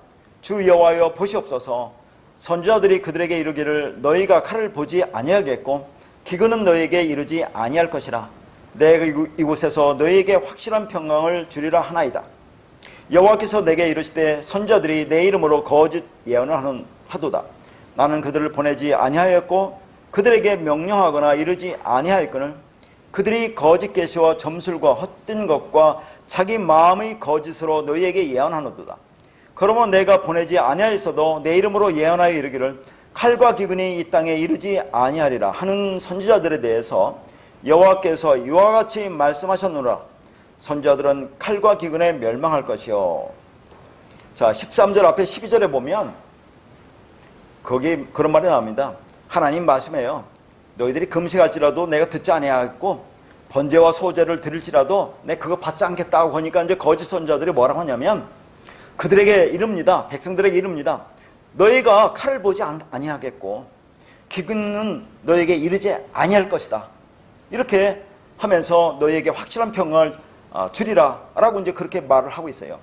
주 여호와여 보시옵소서. 선지자들이 그들에게 이르기를 너희가 칼을 보지 아니하겠고 기근은 너희에게 이르지 아니할 것이라. 내가 이곳에서 너희에게 확실한 평강을 주리라 하나이다. 여호와께서 내게 이르시되 선지자들이 내 이름으로 거짓 예언을 하도다. 나는 그들을 보내지 아니하였고 그들에게 명령하거나 이르지 아니하였거늘 그들이 거짓 계시와 점술과 헛된 것과 자기 마음의 거짓으로 너희에게 예언하노도다. 그러므로 내가 보내지 아니하였어도 내 이름으로 예언하여 이르기를 칼과 기근이 이 땅에 이르지 아니하리라 하는 선지자들에 대해서 여호와께서 이와 같이 말씀하셨노라. 선지자들은 칼과 기근에 멸망할 것이요. 자, 13절 앞에 12절에 보면 거기 그런 말이 나옵니다. 하나님 말씀해요. 너희들이 금식할지라도 내가 듣지 아니하겠고 번제와 소제를 드릴지라도 내가 그거 받지 않겠다고 하니까 이제 거짓 선지자들이 뭐라고 하냐면 그들에게 이릅니다. 백성들에게 이릅니다. 너희가 칼을 보지 아니하겠고 기근은 너에게 이르지 아니할 것이다. 이렇게 하면서 너희에게 확실한 평강을 주리라 라고 이제 그렇게 말을 하고 있어요.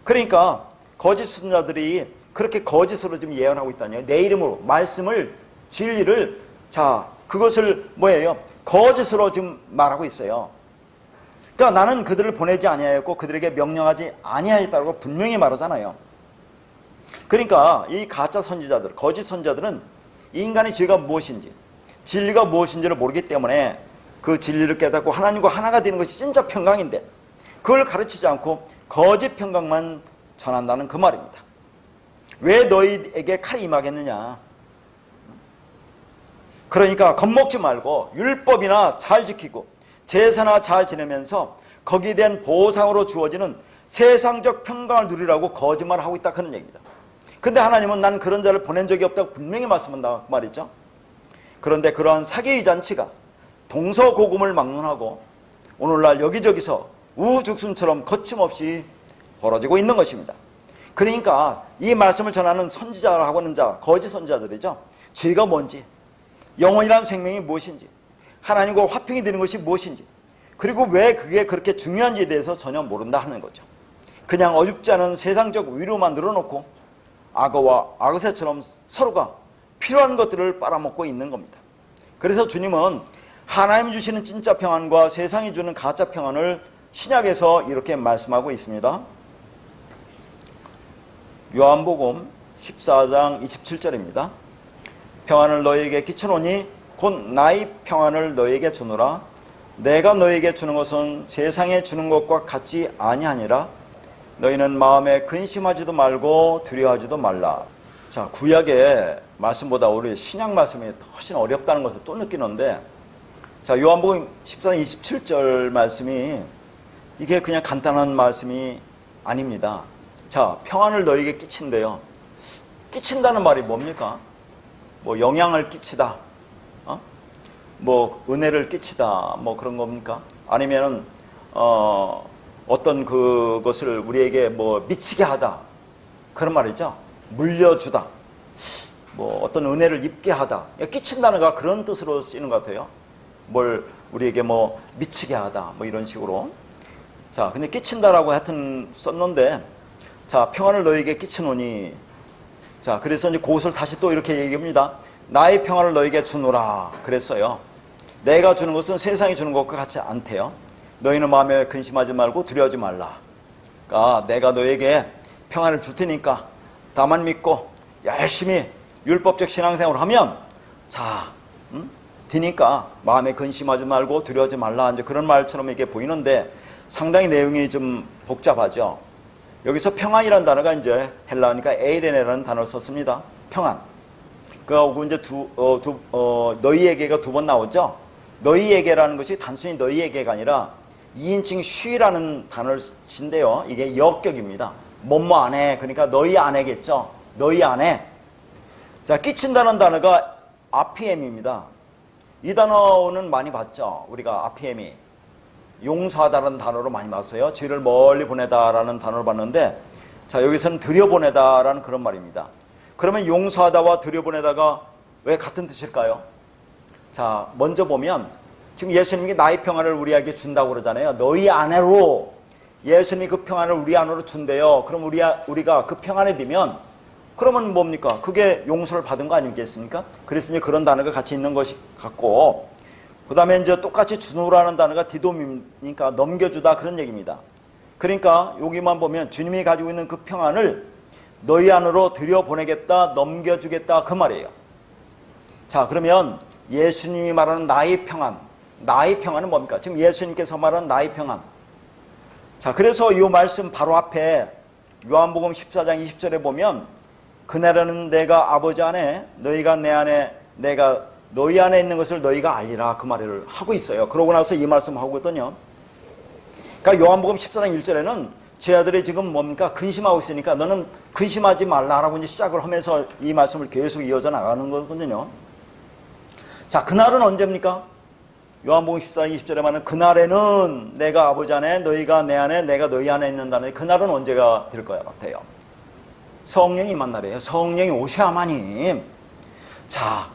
그러니까 거짓 선지자들이 그렇게 거짓으로 지금 예언하고 있다니요. 내 이름으로 말씀을, 진리를, 자, 그것을 뭐예요? 거짓으로 지금 말하고 있어요. 그러니까 나는 그들을 보내지 아니하였고 그들에게 명령하지 아니하였다고 분명히 말하잖아요. 그러니까 이 가짜 선지자들, 거짓 선지자들은 인간의 죄가 무엇인지, 진리가 무엇인지를 모르기 때문에 그 진리를 깨닫고 하나님과 하나가 되는 것이 진짜 평강인데 그걸 가르치지 않고 거짓 평강만 전한다는 그 말입니다. 왜 너희에게 칼이 임하겠느냐? 그러니까 겁먹지 말고 율법이나 잘 지키고 제사나 잘 지내면서 거기에 대한 보상으로 주어지는 세상적 평강을 누리라고 거짓말을 하고 있다, 그런 얘기입니다. 근데 하나님은 난 그런 자를 보낸 적이 없다고 분명히 말씀한다 그 말이죠. 그런데 그러한 사기의 잔치가 동서고금을 막론하고 오늘날 여기저기서 우후죽순처럼 거침없이 벌어지고 있는 것입니다. 그러니까 이 말씀을 전하는 선지자라고 하는 자, 거짓 선지자들이죠. 죄가 뭔지, 영원이라는 생명이 무엇인지, 하나님과 화평이 되는 것이 무엇인지 그리고 왜 그게 그렇게 중요한지에 대해서 전혀 모른다 하는 거죠. 그냥 어줍지 않은 세상적 위로만 늘어놓고 악어와 악어새처럼 서로가 필요한 것들을 빨아먹고 있는 겁니다. 그래서 주님은 하나님이 주시는 진짜 평안과 세상이 주는 가짜 평안을 신약에서 이렇게 말씀하고 있습니다. 요한복음 14장 27절입니다. 평안을 너희에게 끼쳐노니 곧 나의 평안을 너희에게 주노라. 내가 너희에게 주는 것은 세상에 주는 것과 같지 아니하니라. 너희는 마음에 근심하지도 말고 두려워하지도 말라. 자, 구약의 말씀보다 우리 신약 말씀이 훨씬 어렵다는 것을 또 느끼는데, 자, 요한복음 14장 27절 말씀이 이게 그냥 간단한 말씀이 아닙니다. 자, 평안을 너희에게 끼친대요. 끼친다는 말이 뭡니까? 뭐 영향을 끼치다, 뭐 은혜를 끼치다, 뭐 그런 겁니까? 아니면은 어떤 그것을 우리에게 뭐 미치게 하다, 그런 말이죠. 물려주다, 뭐 어떤 은혜를 입게 하다. 끼친다는 거 그런 뜻으로 쓰이는 것 같아요. 뭘 우리에게 뭐 미치게 하다, 뭐 이런 식으로. 자, 근데 끼친다라고 하여튼 썼는데, 자, 평안을 너희에게 끼치노니, 자, 그래서 이제 그것을 다시 또 이렇게 얘기합니다. 나의 평안을 너희에게 주노라 그랬어요. 내가 주는 것은 세상이 주는 것과 같지 않대요. 너희는 마음에 근심하지 말고 두려워하지 말라. 그러니까 내가 너에게 평안을 줄 테니까 다만 믿고 열심히 율법적 신앙생활을 하면, 자, 되니까 마음에 근심하지 말고 두려워하지 말라. 이제 그런 말처럼 이게 보이는데 상당히 내용이 좀 복잡하죠. 여기서 평안이라는 단어가 이제 헬라어니까 에이레네라는 단어를 썼습니다. 평안. 그하고 이제 너희에게가 두 번 나오죠. 너희에게라는 것이 단순히 너희에게가 아니라 2인칭 쉬라는 단어를 쓴데요. 이게 역격입니다. 뭐뭐 안에, 그러니까 너희 안에겠죠. 너희 안에. 자, 끼친다는 단어가 아피엠입니다. 이 단어는 많이 봤죠. 우리가 아피엠이. 용서하다라는 단어로 많이 봤어요. 죄를 멀리 보내다라는 단어를 봤는데, 자, 여기서는 들여보내다라는 그런 말입니다. 그러면 용서하다와 들여보내다가 왜 같은 뜻일까요? 자, 먼저 보면 지금 예수님이 나의 평안을 우리에게 준다고 그러잖아요. 너희 안으로 예수님이 그 평안을 우리 안으로 준대요. 그럼 우리가 그 평안에 들면 그러면 뭡니까? 그게 용서를 받은 거 아니겠습니까? 그래서 이제 그런 단어가 같이 있는 것이 같고, 그 다음에 이제 똑같이 주노라는 단어가 디돔이니까 넘겨주다, 그런 얘기입니다. 그러니까 여기만 보면 주님이 가지고 있는 그 평안을 너희 안으로 들여보내겠다, 넘겨주겠다, 그 말이에요. 자, 그러면 예수님이 말하는 나의 평안, 나의 평안은 뭡니까? 지금 예수님께서 말하는 나의 평안. 자, 그래서 이 말씀 바로 앞에 요한복음 14장 20절에 보면 그날에는 내가 아버지 안에, 너희가 내 안에, 내가 너희 안에 있는 것을 너희가 알리라, 그 말을 하고 있어요. 그러고 나서 이 말씀 하고 있거든요. 그러니까 요한복음 14장 1절에는 제 아들이 지금 뭡니까? 근심하고 있으니까 너는 근심하지 말라라고 이제 시작을 하면서 이 말씀을 계속 이어져 나가는 거거든요. 자, 그날은 언제입니까? 요한복음 14장 20절에 말하는 그날에는 내가 아버지 안에, 너희가 내 안에, 내가 너희 안에 있는다는, 그날은 언제가 될 것 같아요? 성령이 임한 날이에요. 성령이 오셔야만이. 자,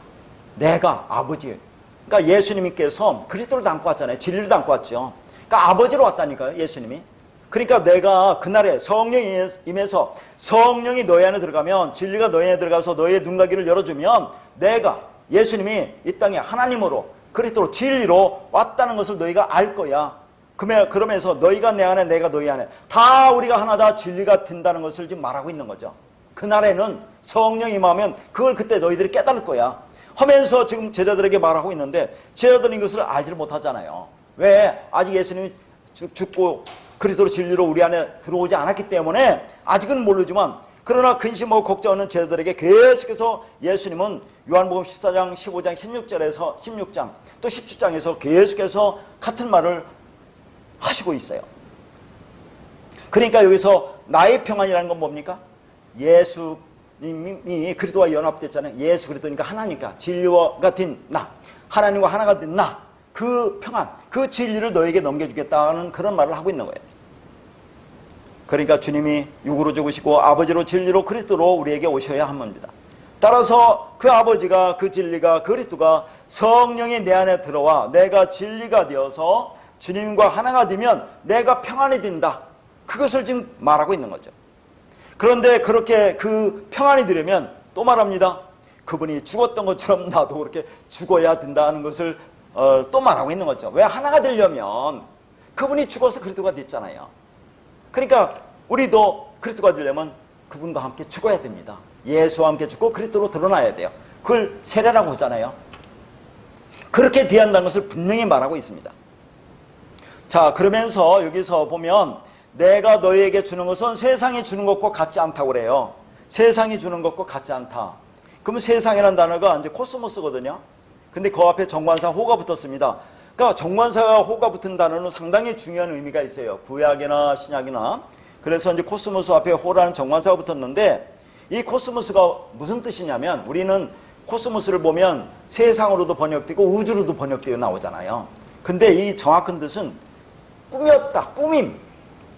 내가 아버지, 그러니까 예수님께서 그리스도를 담고 왔잖아요. 진리를 담고 왔죠. 그러니까 아버지로 왔다니까요, 예수님이. 그러니까 내가 그날에 성령이 임해서 성령이 너희 안에 들어가면, 진리가 너희 안에 들어가서 너희의 눈과 귀를 열어주면 내가, 예수님이 이 땅에 하나님으로, 그리스도로, 진리로 왔다는 것을 너희가 알 거야. 그러면서 너희가 내 안에, 내가 너희 안에, 다 우리가 하나다 진리가 된다는 것을 지금 말하고 있는 거죠. 그날에는 성령이 임하면 그걸 그때 너희들이 깨달을 거야 하면서 지금 제자들에게 말하고 있는데, 제자들은 이것을 알지를 못하잖아요. 왜? 아직 예수님이 죽고 그리스도로 진리로 우리 안에 들어오지 않았기 때문에 아직은 모르지만, 그러나 근심하고 걱정하는 제자들에게 계속해서 예수님은 요한복음 14장, 15장, 16절에서 16장, 또 17장에서 계속해서 같은 말을 하시고 있어요. 그러니까 여기서 나의 평안이라는 건 뭡니까? 예수님이 그리스도와 연합됐잖아요. 예수 그리스도니까 하나니까, 진리와 같은 나, 하나님과 하나가 된 나, 그 평안, 그 진리를 너에게 넘겨주겠다는 그런 말을 하고 있는 거예요. 그러니까 주님이 육으로 죽으시고 아버지로 진리로 그리스도로 우리에게 오셔야 합니다. 따라서 그 아버지가, 그 진리가, 그리스도가 성령이 내 안에 들어와 내가 진리가 되어서 주님과 하나가 되면 내가 평안이 된다. 그것을 지금 말하고 있는 거죠. 그런데 그렇게 그 평안이 되려면 또 말합니다. 그분이 죽었던 것처럼 나도 그렇게 죽어야 된다는 것을 또 말하고 있는 거죠. 왜? 하나가 되려면 그분이 죽어서 그리스도가 됐잖아요. 그러니까 우리도 그리스도가 되려면 그분과 함께 죽어야 됩니다. 예수와 함께 죽고 그리스도로 드러나야 돼요. 그걸 세례라고 하잖아요. 그렇게 대한다는 것을 분명히 말하고 있습니다. 자, 그러면서 여기서 보면 내가 너희에게 주는 것은 세상이 주는 것과 같지 않다고 그래요. 세상이 주는 것과 같지 않다. 그러면 세상이라는 단어가 이제 코스모스거든요. 근데 그 앞에 정관사 호가 붙었습니다. 그러니까 정관사가 호가 붙은 단어는 상당히 중요한 의미가 있어요. 구약이나 신약이나. 그래서 이제 코스모스 앞에 호라는 정관사가 붙었는데 이 코스모스가 무슨 뜻이냐면 우리는 코스모스를 보면 세상으로도 번역되고 우주로도 번역되어 나오잖아요. 근데 이 정확한 뜻은 꾸몄다, 꾸밈,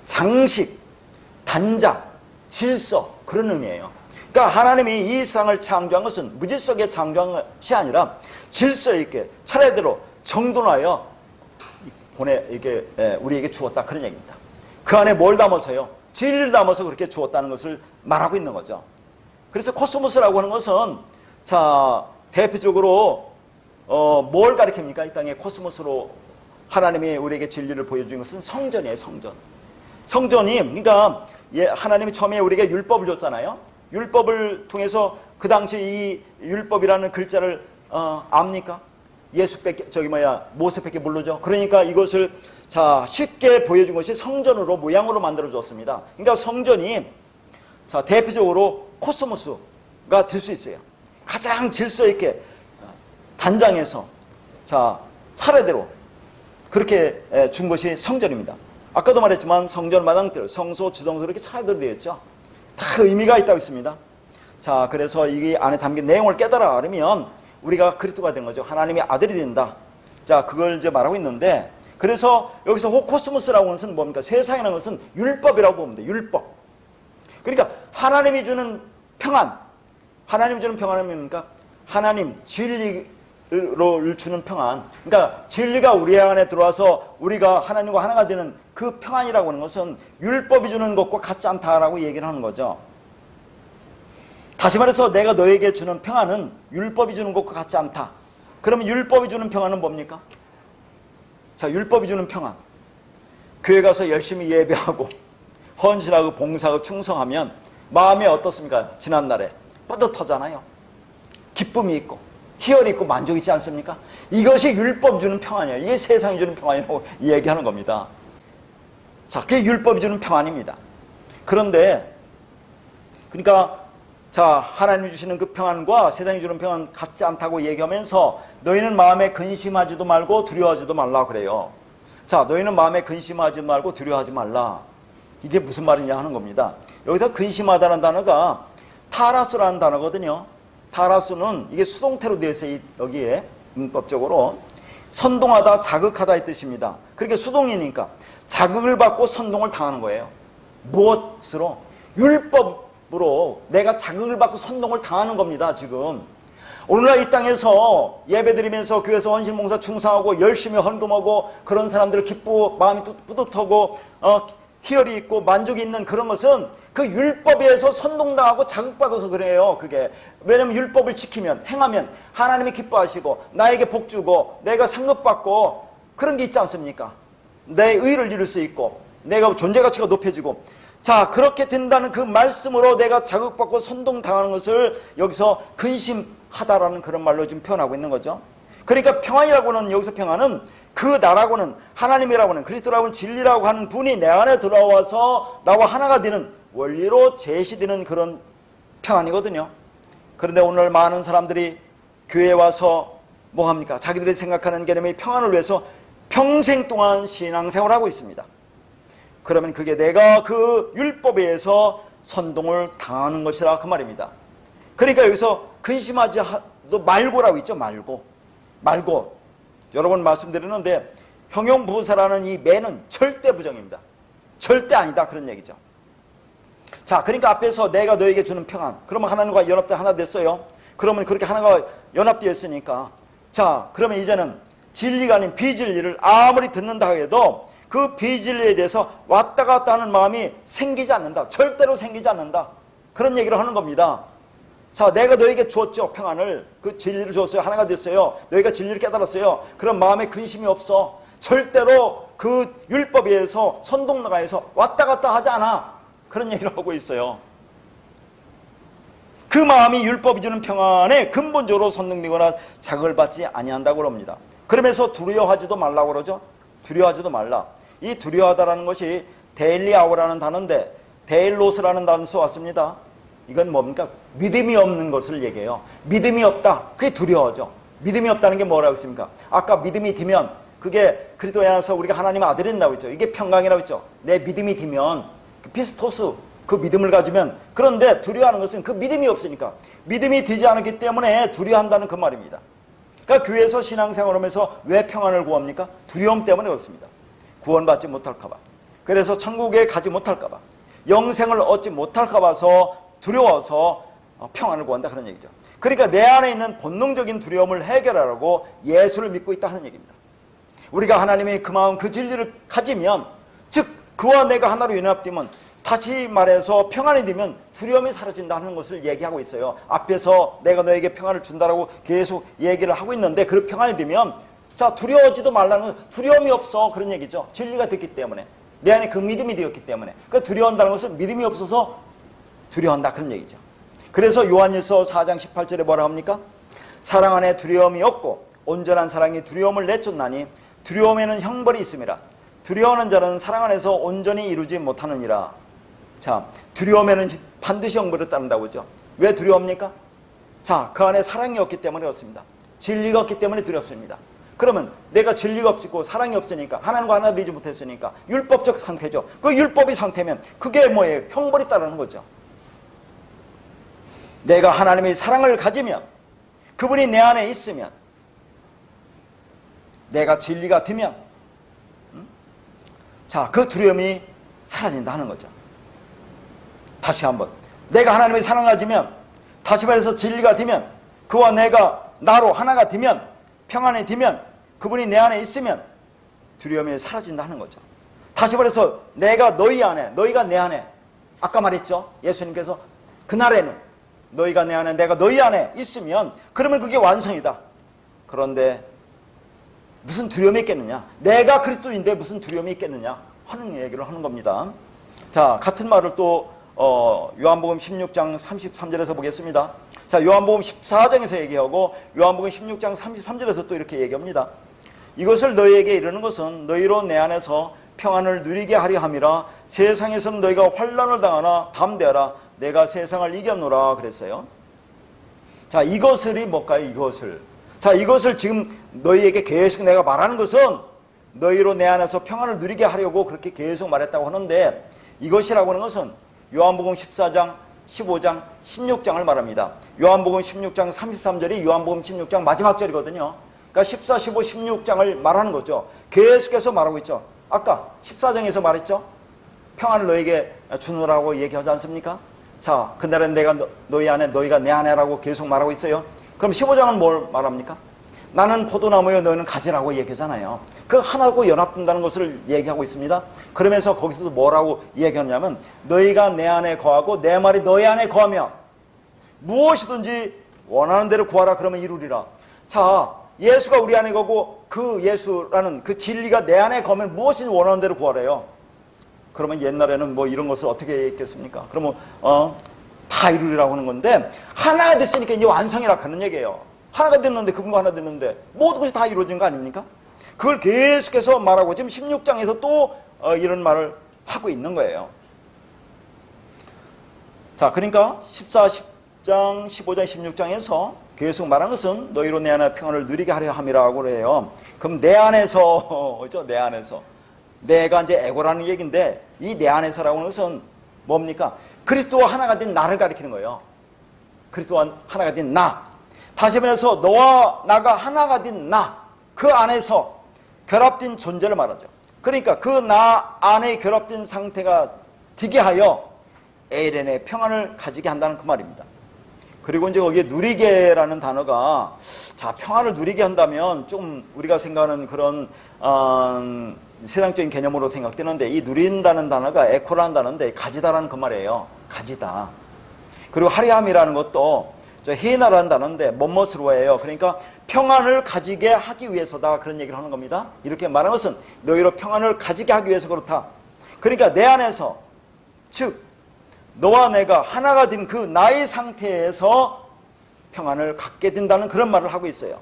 장식, 단장, 질서 그런 의미예요. 그러니까 하나님이 이 세상을 창조한 것은 무질서하게 창조한 것이 아니라 질서 있게 차례대로 정돈하여 이게 우리에게 주었다 그런 얘기입니다. 그 안에 뭘 담아서요? 진리를 담아서 그렇게 주었다는 것을 말하고 있는 거죠. 그래서 코스모스라고 하는 것은 자 대표적으로 뭘 가리킵니까? 이 땅에 코스모스로 하나님이 우리에게 진리를 보여준 것은 성전이에요. 성전. 성전이 그러니까 하나님이 처음에 우리에게 율법을 줬잖아요. 율법을 통해서 그 당시 이 율법이라는 글자를 압니까? 모세밖에 모르죠. 그러니까 이것을 자 쉽게 보여준 것이 성전으로 모양으로 만들어 줬습니다. 그러니까 성전이 자 대표적으로 코스모스가 될 수 있어요. 가장 질서 있게 단장해서 자 차례대로 그렇게 준 것이 성전입니다. 아까도 말했지만 성전 마당들, 성소, 지성소 이렇게 차례대로 되어 있죠. 다 의미가 있다고 했습니다. 자, 그래서 이 안에 담긴 내용을 깨달아 알으면 우리가 그리스도가 된 거죠. 하나님의 아들이 된다. 자, 그걸 이제 말하고 있는데 그래서 여기서 호코스모스라고 하는 것은 뭡니까? 세상이라는 것은 율법이라고 보면 돼요. 율법. 그러니까 하나님이 주는 평안. 하나님이 주는 평안은 뭡니까? 하나님 진리를 주는 평안. 그러니까 진리가 우리 안에 들어와서 우리가 하나님과 하나가 되는 그 평안이라고 하는 것은 율법이 주는 것과 같지 않다라고 얘기를 하는 거죠. 다시 말해서 내가 너에게 주는 평안은 율법이 주는 것과 같지 않다. 그러면 율법이 주는 평안은 뭡니까? 자, 율법이 주는 평안. 교회 가서 열심히 예배하고 헌신하고 봉사하고 충성하면 마음이 어떻습니까? 지난날에 뿌듯하잖아요. 기쁨이 있고 희열이 있고 만족이 있지 않습니까? 이것이 율법 주는 평안이에요. 이게 세상이 주는 평안이라고 얘기하는 겁니다. 자, 그게 율법이 주는 평안입니다. 그런데 그러니까 자 하나님이 주시는 그 평안과 세상이 주는 평안 같지 않다고 얘기하면서 너희는 마음에 근심하지도 말고 두려워하지도 말라 그래요. 자, 너희는 마음에 근심하지 말고 두려워하지 말라. 이게 무슨 말이냐 하는 겁니다. 여기서 근심하다는 단어가 타라스라는 단어거든요. 타라스는 이게 수동태로 되어 있어요. 여기에 문법적으로 선동하다, 자극하다 이 뜻입니다. 그러니까 수동이니까 자극을 받고 선동을 당하는 거예요. 무엇으로? 율법으로 내가 자극을 받고 선동을 당하는 겁니다. 지금 오늘날 이 땅에서 예배드리면서 교회에서 헌신봉사 충성하고 열심히 헌금하고 그런 사람들을 기쁘고 마음이 뿌듯하고 희열이 있고 만족이 있는 그런 것은 그 율법에 의해서 선동당하고 자극받아서 그래요. 그게 왜냐면 율법을 지키면 행하면 하나님이 기뻐하시고 나에게 복 주고 내가 상급받고 그런 게 있지 않습니까? 내 의를 이룰 수 있고 내가 존재가치가 높여지고 자 그렇게 된다는 그 말씀으로 내가 자극받고 선동당하는 것을 여기서 근심하다라는 그런 말로 지금 표현하고 있는 거죠. 그러니까 평안이라고는 여기서 평안은 그 나라고는 하나님이라고 하는 그리스도라고 하는 진리라고 하는 분이 내 안에 들어와서 나와 하나가 되는 원리로 제시되는 그런 평안이거든요. 그런데 오늘 많은 사람들이 교회에 와서 뭐합니까? 자기들이 생각하는 개념의 평안을 위해서 평생 동안 신앙생활을 하고 있습니다. 그러면 그게 내가 그 율법에 의해서 선동을 당하는 것이라 그 말입니다. 그러니까 여기서 근심하지 말고라고 있죠. 말고 여러 번 말씀드렸는데 형용부사라는 이 매는 절대 부정입니다. 절대 아니다 그런 얘기죠. 자, 그러니까 앞에서 내가 너에게 주는 평안. 그러면 하나님과 연합돼 하나 됐어요. 그러면 그렇게 하나가 연합되어 있으니까 자, 그러면 이제는 진리가 아닌 비진리를 아무리 듣는다 해도 그 비진리에 대해서 왔다 갔다 하는 마음이 생기지 않는다. 절대로 생기지 않는다. 그런 얘기를 하는 겁니다. 자, 내가 너에게 주었죠. 평안을. 그 진리를 줬어요. 하나가 됐어요. 너희가 진리를 깨달았어요. 그런 마음에 근심이 없어. 절대로 그 율법에서 선동나가에서 왔다 갔다 하지 않아. 그런 얘기를 하고 있어요. 그 마음이 율법이 주는 평안에 근본적으로 선동되거나 자극을 받지 아니한다고 그럽니다. 그러면서 두려워하지도 말라고 그러죠. 두려워하지도 말라. 이 두려워하다라는 것이 데일리아오라는 단어인데 데일로스라는 단어에서 왔습니다. 이건 뭡니까? 믿음이 없는 것을 얘기해요. 믿음이 없다. 그게 두려워죠. 믿음이 없다는 게 뭐라고 했습니까? 아까 믿음이 뒤면 그게 그리스도에 안에서 우리가 하나님의 아들이 된다고 했죠. 이게 평강이라고 했죠. 내 믿음이 뒤면 피스토스 그 믿음을 가지면, 그런데 두려워하는 것은 그 믿음이 없으니까, 믿음이 되지 않았기 때문에 두려워한다는 그 말입니다. 그러니까 교회에서 신앙생활을 하면서 왜 평안을 구합니까? 두려움 때문에 그렇습니다. 구원받지 못할까 봐, 그래서 천국에 가지 못할까 봐, 영생을 얻지 못할까 봐서 두려워서 평안을 구한다, 그런 얘기죠. 그러니까 내 안에 있는 본능적인 두려움을 해결하라고 예수를 믿고 있다 하는 얘기입니다. 우리가 하나님의 그 마음, 그 진리를 가지면, 즉 그와 내가 하나로 연합되면, 다시 말해서 평안이 되면 두려움이 사라진다는 것을 얘기하고 있어요. 앞에서 내가 너에게 평안을 준다라고 계속 얘기를 하고 있는데, 그 평안이 되면, 자, 두려워하지도 말라는 건 두려움이 없어, 그런 얘기죠. 진리가 됐기 때문에, 내 안에 그 믿음이 되었기 때문에. 그러니까 두려워한다는 것은 믿음이 없어서 두려워한다, 그런 얘기죠. 그래서 요한일서 4장 18절에 뭐라 합니까? 사랑 안에 두려움이 없고 온전한 사랑이 두려움을 내쫓나니 두려움에는 형벌이 있음이라. 두려워하는 자는 사랑 안에서 온전히 이루지 못하느니라. 자, 두려움에는 반드시 형벌을 따른다고 하죠. 왜 두려웁니까? 자, 그 안에 사랑이 없기 때문에 그렇습니다. 진리가 없기 때문에 두렵습니다. 그러면 내가 진리가 없고 사랑이 없으니까, 하나님과 하나 되지 못했으니까 율법적 상태죠. 그 율법의 상태면 그게 뭐예요? 형벌이 따르는 거죠. 내가 하나님의 사랑을 가지면, 그분이 내 안에 있으면, 내가 진리가 되면, 자, 그 두려움이 사라진다 하는 거죠. 다시 한번, 내가 하나님의 사랑을 가지면, 다시 말해서 진리가 되면, 그와 내가 나로 하나가 되면, 평안이 되면, 그분이 내 안에 있으면 두려움이 사라진다 하는 거죠. 다시 말해서 내가 너희 안에, 너희가 내 안에, 아까 말했죠. 예수님께서 그날에는 너희가 내 안에, 내가 너희 안에 있으면, 그러면 그게 완성이다. 그런데 무슨 두려움이 있겠느냐? 내가 그리스도인데 무슨 두려움이 있겠느냐 하는 얘기를 하는 겁니다. 자, 같은 말을 또 요한복음 16장 33절에서 보겠습니다. 자, 요한복음 14장에서 얘기하고 요한복음 16장 33절에서 또 이렇게 얘기합니다. 이것을 너희에게 이르는 것은 너희로 내 안에서 평안을 누리게 하려 함이라. 세상에서는 너희가 환난을 당하나 담대하라. 내가 세상을 이겼노라 그랬어요. 자, 이것을이 뭘까요? 이것을. 자, 이것을 지금 너희에게 계속 내가 말하는 것은 너희로 내 안에서 평안을 누리게 하려고 그렇게 계속 말했다고 하는데, 이것이라고 하는 것은 요한복음 14장, 15장, 16장을 말합니다. 요한복음 16장 33절이 요한복음 16장 마지막 절이거든요. 그러니까 14, 15, 16장을 말하는 거죠. 계속해서 말하고 있죠. 아까 14장에서 말했죠. 평안을 너에게 주노라고 얘기하지 않습니까? 자, 그날은 내가 너희 안에, 너희가 내 안에라고 계속 말하고 있어요. 그럼 15장은 뭘 말합니까? 나는 포도나무여 너희는 가지라고 얘기하잖아요. 그 하나고 연합된다는 것을 얘기하고 있습니다. 그러면서 거기서도 뭐라고 얘기하냐면, 너희가 내 안에 거하고 내 말이 너희 안에 거하면 무엇이든지 원하는 대로 구하라 그러면 이루리라. 자, 예수가 우리 안에 거고 그 예수라는 그 진리가 내 안에 거면 무엇이든지 원하는 대로 구하래요. 그러면 옛날에는 뭐 이런 것을 어떻게 얘기했겠습니까? 그러면 다 이루리라고 하는 건데, 하나가 됐으니까 이제 완성이라 하는 얘기예요. 하나가 됐는데, 그분과 하나 됐는데 모든 것이 다 이루어진 거 아닙니까? 그걸 계속해서 말하고 지금 16장에서 또 이런 말을 하고 있는 거예요. 자, 그러니까 14, 10장, 15장, 16장에서 계속 말한 것은 너희로 내 안에 평안을 누리게 하려 함이라고 그래요. 그럼 내 안에서, 그죠? 내 안에서. 내가 이제 에고라는 얘기인데, 이 내 안에서라고 하는 것은 뭡니까? 그리스도와 하나가 된 나를 가리키는 거예요. 그리스도와 하나가 된 나. 다시 말해서 너와 나가 하나가 된 나, 그 안에서 결합된 존재를 말하죠. 그러니까 그 나 안에 결합된 상태가 되게 하여 에덴의 평안을 가지게 한다는 그 말입니다. 그리고 이제 거기에 누리게라는 단어가 자, 평안을 누리게 한다면 좀 우리가 생각하는 그런 세상적인 개념으로 생각되는데, 이 누린다는 단어가 에코라는 단어인데 가지다라는 그 말이에요. 가지다. 그리고 하리함이라는 것도 헤나라는 단어인데 뭐뭇으로 해요. 그러니까 평안을 가지게 하기 위해서다, 그런 얘기를 하는 겁니다. 이렇게 말하는 것은 너희로 평안을 가지게 하기 위해서 그렇다. 그러니까 내 안에서, 즉 너와 내가 하나가 된 그 나의 상태에서 평안을 갖게 된다는 그런 말을 하고 있어요.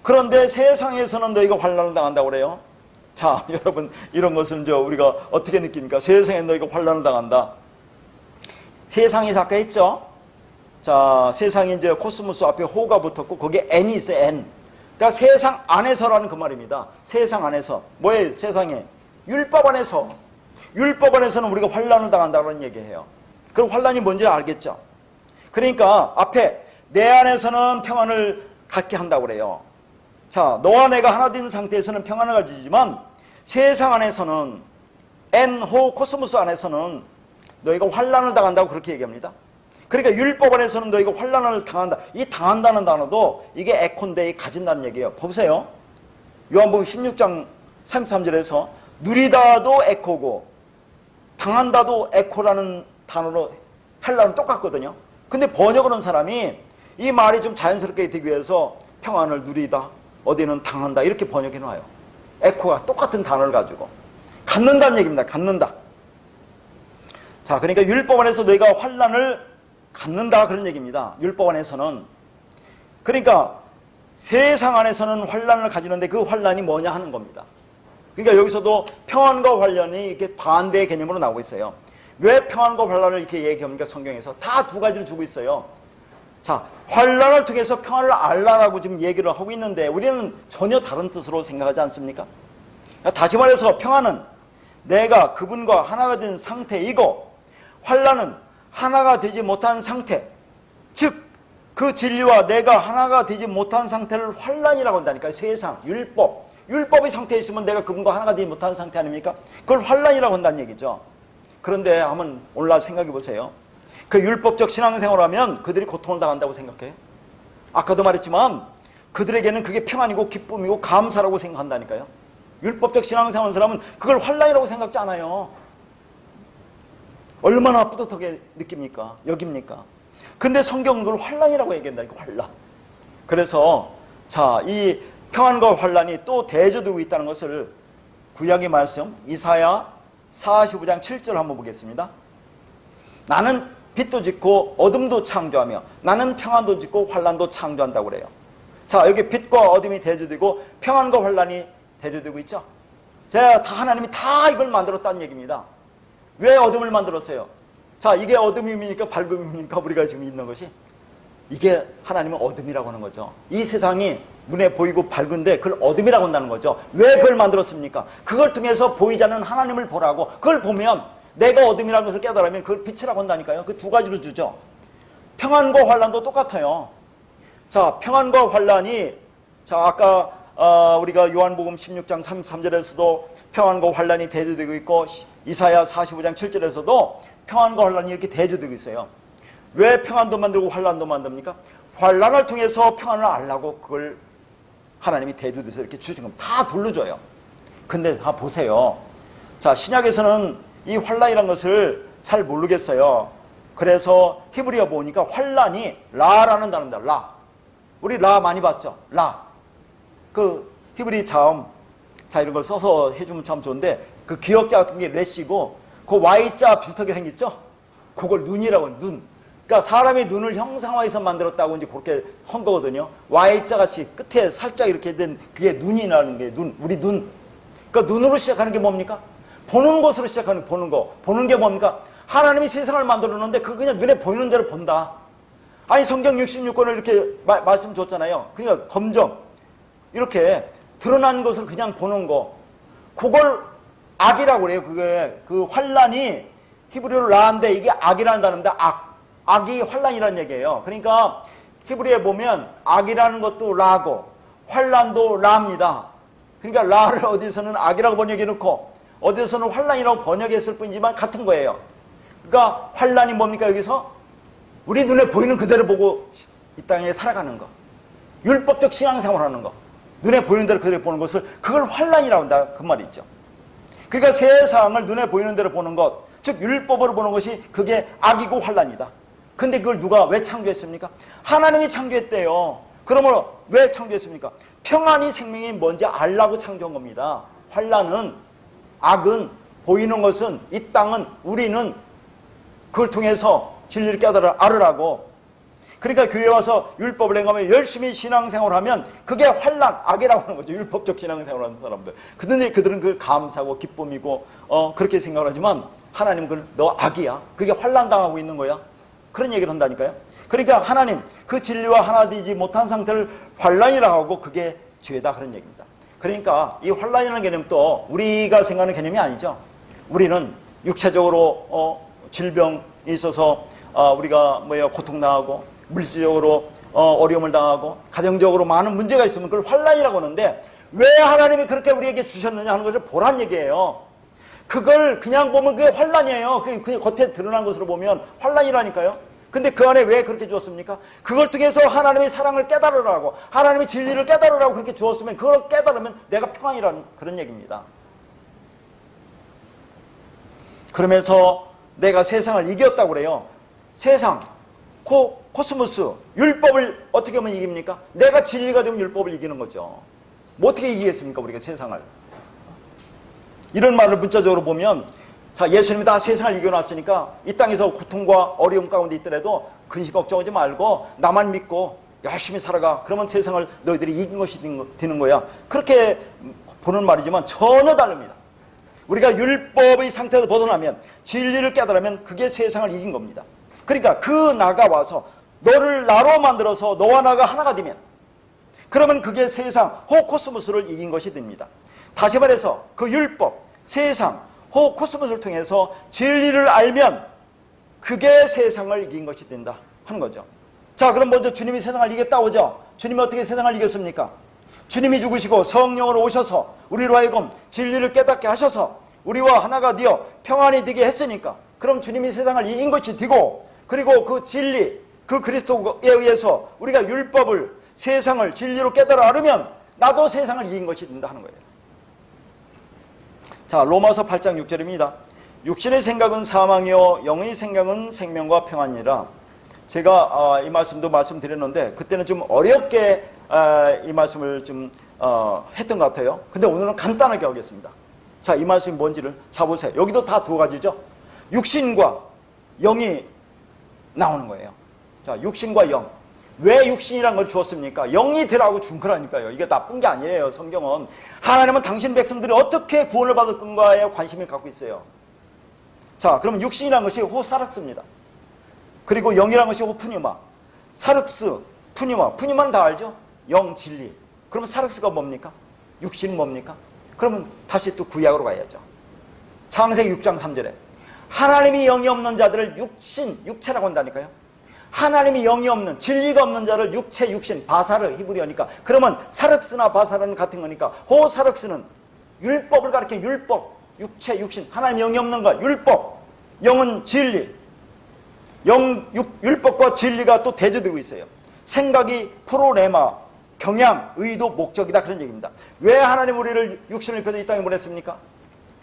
그런데 세상에서는 너희가 환난을 당한다고 그래요. 자, 여러분, 이런 것은 우리가 어떻게 느낍니까? 세상에 너희가 환난을 당한다. 세상이 아까 했죠? 자, 세상이 이제 코스모스 앞에 호가 붙었고 거기에 N이 있어요. N. 그러니까 세상 안에서라는 그 말입니다. 세상 안에서. 뭐예요? 세상에. 율법 안에서. 율법 안에서는 우리가 환난을 당한다는 얘기예요. 그럼 환난이 뭔지 알겠죠? 그러니까 앞에 내 안에서는 평안을 갖게 한다고 그래요. 자, 너와 내가 하나 된 상태에서는 평안을 가지지만 세상 안에서는 N호 코스모스 안에서는 너희가 환난을 당한다고 그렇게 얘기합니다. 그러니까 율법 안에서는 너희가 환난을 당한다. 이 당한다는 단어도 이게 에코인데 가진다는 얘기예요. 보세요. 요한복음 16장 33절에서 누리다도 에코고 당한다도 에코라는 단어로 헬라어는 똑같거든요. 근데 번역을 한 사람이 이 말이 좀 자연스럽게 되기 위해서 평안을 누리다, 어디는 당한다, 이렇게 번역해 놔요. 에코가 똑같은 단어를 가지고 갖는다는 얘기입니다. 갖는다. 자, 그러니까 율법 안에서 너희가 환난을 갖는다, 그런 얘기입니다. 율법 안에서는. 그러니까 세상 안에서는 환난을 가지는데 그 환난이 뭐냐 하는 겁니다. 그러니까 여기서도 평안과 환난이 이렇게 반대의 개념으로 나오고 있어요. 왜 평안과 환난을 이렇게 얘기합니까? 성경에서 다 두 가지를 주고 있어요. 자, 환난을 통해서 평안을 알라라고 지금 얘기를 하고 있는데 우리는 전혀 다른 뜻으로 생각하지 않습니까? 다시 말해서 평안은 내가 그분과 하나가 된 상태이고, 환난은 하나가 되지 못한 상태, 즉 그 진리와 내가 하나가 되지 못한 상태를 환난이라고 한다니까요. 세상, 율법의 상태에 있으면 내가 그분과 하나가 되지 못한 상태 아닙니까? 그걸 환난이라고 한다는 얘기죠. 그런데 한번 오늘날 생각해 보세요. 그 율법적 신앙생활을 하면 그들이 고통을 당한다고 생각해요? 아까도 말했지만 그들에게는 그게 평안이고 기쁨이고 감사라고 생각한다니까요. 율법적 신앙생활을 하는 사람은 그걸 환난이라고 생각지 않아요. 얼마나 뿌듯하게 느낍니까? 여깁니까? 근데 성경은 그걸 환난이라고 얘기한다니까, 환난. 그래서 자, 이 평안과 환난이 또 대조되고 있다는 것을 구약의 말씀 이사야 45장 7절 한번 보겠습니다. 나는 빛도 짓고 어둠도 창조하며 나는 평안도 짓고 환난도 창조한다고 그래요. 자, 여기 빛과 어둠이 대조되고 평안과 환난이 대조되고 있죠. 자, 다 하나님이 다 이걸 만들었다는 얘기입니다. 왜 어둠을 만들었어요? 자, 이게 어둠입니까? 밝음입니까? 우리가 지금 있는 것이. 이게 하나님은 어둠이라고 하는 거죠. 이 세상이 눈에 보이고 밝은데 그걸 어둠이라고 한다는 거죠. 왜 그걸 만들었습니까? 그걸 통해서 보이지 않는 하나님을 보라고. 그걸 보면 내가 어둠이라는 것을 깨달으면 그걸 빛이라고 한다니까요. 그 두 가지로 주죠. 평안과 환난도 똑같아요. 자, 평안과 환난이, 자, 아까 우리가 요한복음 16장 33절에서도 평안과 환난이 대조되고 있고 이사야 45장 7절에서도 평안과 환난이 이렇게 대조되고 있어요. 왜 평안도 만들고 환난도 만듭니까? 환난을 통해서 평안을 알라고 그걸 하나님이 대조돼서 이렇게 주신 겁니다. 다 둘러줘요. 근데 다 보세요. 자, 신약에서는 이 환난이라는 것을 잘 모르겠어요. 그래서 히브리어 보니까 환난이 라라는 단어입니다. 라. 우리 라 많이 봤죠? 라. 그 히브리 자음, 자, 이런 걸 써서 해주면 참 좋은데 그 기억자 같은 게 레시고 그 Y자 비슷하게 생겼죠? 그걸 눈이라고 해요. 눈. 그러니까 사람의 눈을 형상화해서 만들었다고 이제 그렇게 한 거거든요. Y자 같이 끝에 살짝 이렇게 된 그게 눈이라는 게 눈. 우리 눈. 그러니까 눈으로 시작하는 게 뭡니까? 보는 것으로 시작하는 보는 거. 보는 게 뭡니까? 하나님이 세상을 만들었는데 그거 그냥 눈에 보이는 대로 본다. 아니 성경 66권을 이렇게 말씀 줬잖아요. 그러니까 검정. 이렇게 드러난 것을 그냥 보는 거. 그걸 악이라고 그래요. 그게 그 환난이 히브리어로 라인데 이게 악이라는 단어입니다. 악. 악이 환난이라는 얘기예요. 그러니까 히브리에 보면 악이라는 것도 라고 환난도 라입니다. 그러니까 라를 어디서는 악이라고 번역해 놓고 어디서는 환난이라고 번역했을 뿐이지만 같은 거예요. 그러니까 환난이 뭡니까? 여기서 우리 눈에 보이는 그대로 보고 이 땅에 살아가는 거. 율법적 신앙생활을 하는 거, 눈에 보이는 대로 그대로 보는 것을, 그걸 환난이라고 한다, 그 말이 있죠. 그러니까 세상을 눈에 보이는 대로 보는 것, 즉 율법으로 보는 것이 그게 악이고 환난이다. 근데 그걸 누가 왜 창조했습니까? 하나님이 창조했대요. 그러면 왜 창조했습니까? 평안이 생명이 뭔지 알라고 창조한 겁니다. 환난은, 악은, 보이는 것은, 이 땅은, 우리는 그걸 통해서 진리를 깨달아 알으라고. 그러니까 교회 와서 율법을 행하며 열심히 신앙생활을 하면 그게 환난, 악이라고 하는 거죠. 율법적 신앙생활을 하는 사람들. 그들은 그 감사고 기쁨이고 그렇게 생각을 하지만 하나님은 그걸 너 악이야, 그게 환난 당하고 있는 거야, 그런 얘기를 한다니까요. 그러니까 하나님 그 진리와 하나 되지 못한 상태를 환난이라고 하고 그게 죄다, 그런 얘기입니다. 그러니까 이 환난이라는 개념도 우리가 생각하는 개념이 아니죠. 우리는 육체적으로 질병이 있어서 우리가 고통당하고, 물질적으로 어려움을 당하고, 가정적으로 많은 문제가 있으면 그걸 환난이라고 하는데, 왜 하나님이 그렇게 우리에게 주셨느냐 하는 것을 보란 얘기예요. 그걸 그냥 보면 그게 환난이에요. 그냥 겉에 드러난 것으로 보면 환난이라니까요. 근데 그 안에 왜 그렇게 주었습니까? 그걸 통해서 하나님의 사랑을 깨달으라고, 하나님의 진리를 깨달으라고 그렇게 주었으면, 그걸 깨달으면 내가 평안이라는 그런 얘기입니다. 그러면서 내가 세상을 이겼다고 그래요. 세상, 코스모스, 율법을 어떻게 하면 이깁니까? 내가 진리가 되면 율법을 이기는 거죠. 뭐 어떻게 이기겠습니까, 우리가 세상을? 이런 말을 문자적으로 보면, 자, 예수님이 다 세상을 이겨놨으니까 이 땅에서 고통과 어려움 가운데 있더라도 근심 걱정하지 말고 나만 믿고 열심히 살아가. 그러면 세상을 너희들이 이긴 것이 되는 거야. 그렇게 보는 말이지만 전혀 다릅니다. 우리가 율법의 상태에서 벗어나면, 진리를 깨달으면 그게 세상을 이긴 겁니다. 그러니까 그 나가 와서 너를 나로 만들어서 너와 나가 하나가 되면, 그러면 그게 세상, 코스모스를 이긴 것이 됩니다. 다시 말해서 그 율법, 세상, 코스모스를 통해서 진리를 알면 그게 세상을 이긴 것이 된다 하는 거죠. 자, 그럼 먼저 주님이 세상을 이겼다고 하죠. 주님이 어떻게 세상을 이겼습니까? 주님이 죽으시고 성령으로 오셔서 우리로 하여금 진리를 깨닫게 하셔서 우리와 하나가 되어 평안이 되게 했으니까, 그럼 주님이 세상을 이긴 것이 되고, 그리고 그 진리, 그 그리스도에 의해서 우리가 율법을, 세상을 진리로 깨달아 알으면 나도 세상을 이긴 것이 된다 하는 거예요. 자, 로마서 8장 6절입니다. 육신의 생각은 사망이요 영의 생각은 생명과 평안이라. 제가 이 말씀도 말씀드렸는데 그때는 좀 어렵게 이 말씀을 좀 했던 것 같아요. 근데 오늘은 간단하게 하겠습니다. 자, 이 말씀이 뭔지를 잡으세요. 여기도 다 두 가지죠. 육신과 영이 나오는 거예요. 자, 육신과 영. 왜 육신이라는 걸 주었습니까? 영이 되라고 준 거라니까요. 이게 나쁜 게 아니에요. 성경은 하나님은 당신 백성들이 어떻게 구원을 받을 건가에 관심을 갖고 있어요. 자, 그러면 육신이라는 것이 호사락스입니다. 그리고 영이라는 것이 호푸뉴마. 사륵스, 푸뉴마. 푸뉴마는 다 알죠? 영, 진리. 그러면 사륵스가 뭡니까? 육신은 뭡니까? 그러면 다시 또 구약으로 가야죠. 창세기 6장 3절에 하나님이 영이 없는 자들을 육체라고 한다니까요. 하나님이 영이 없는, 진리가 없는 자를 육신, 바사르, 히브리어니까. 그러면 사륵스나 바사르는 같은 거니까, 호사륵스는 율법을 가리키는 율법, 육신, 하나님 영이 없는 거, 율법, 영은 진리. 율법과 진리가 또 대조되고 있어요. 생각이 프로레마, 경향, 의도, 목적이다, 그런 얘기입니다. 왜 하나님 우리를 육신을 입혀서 이 땅에 보냈습니까?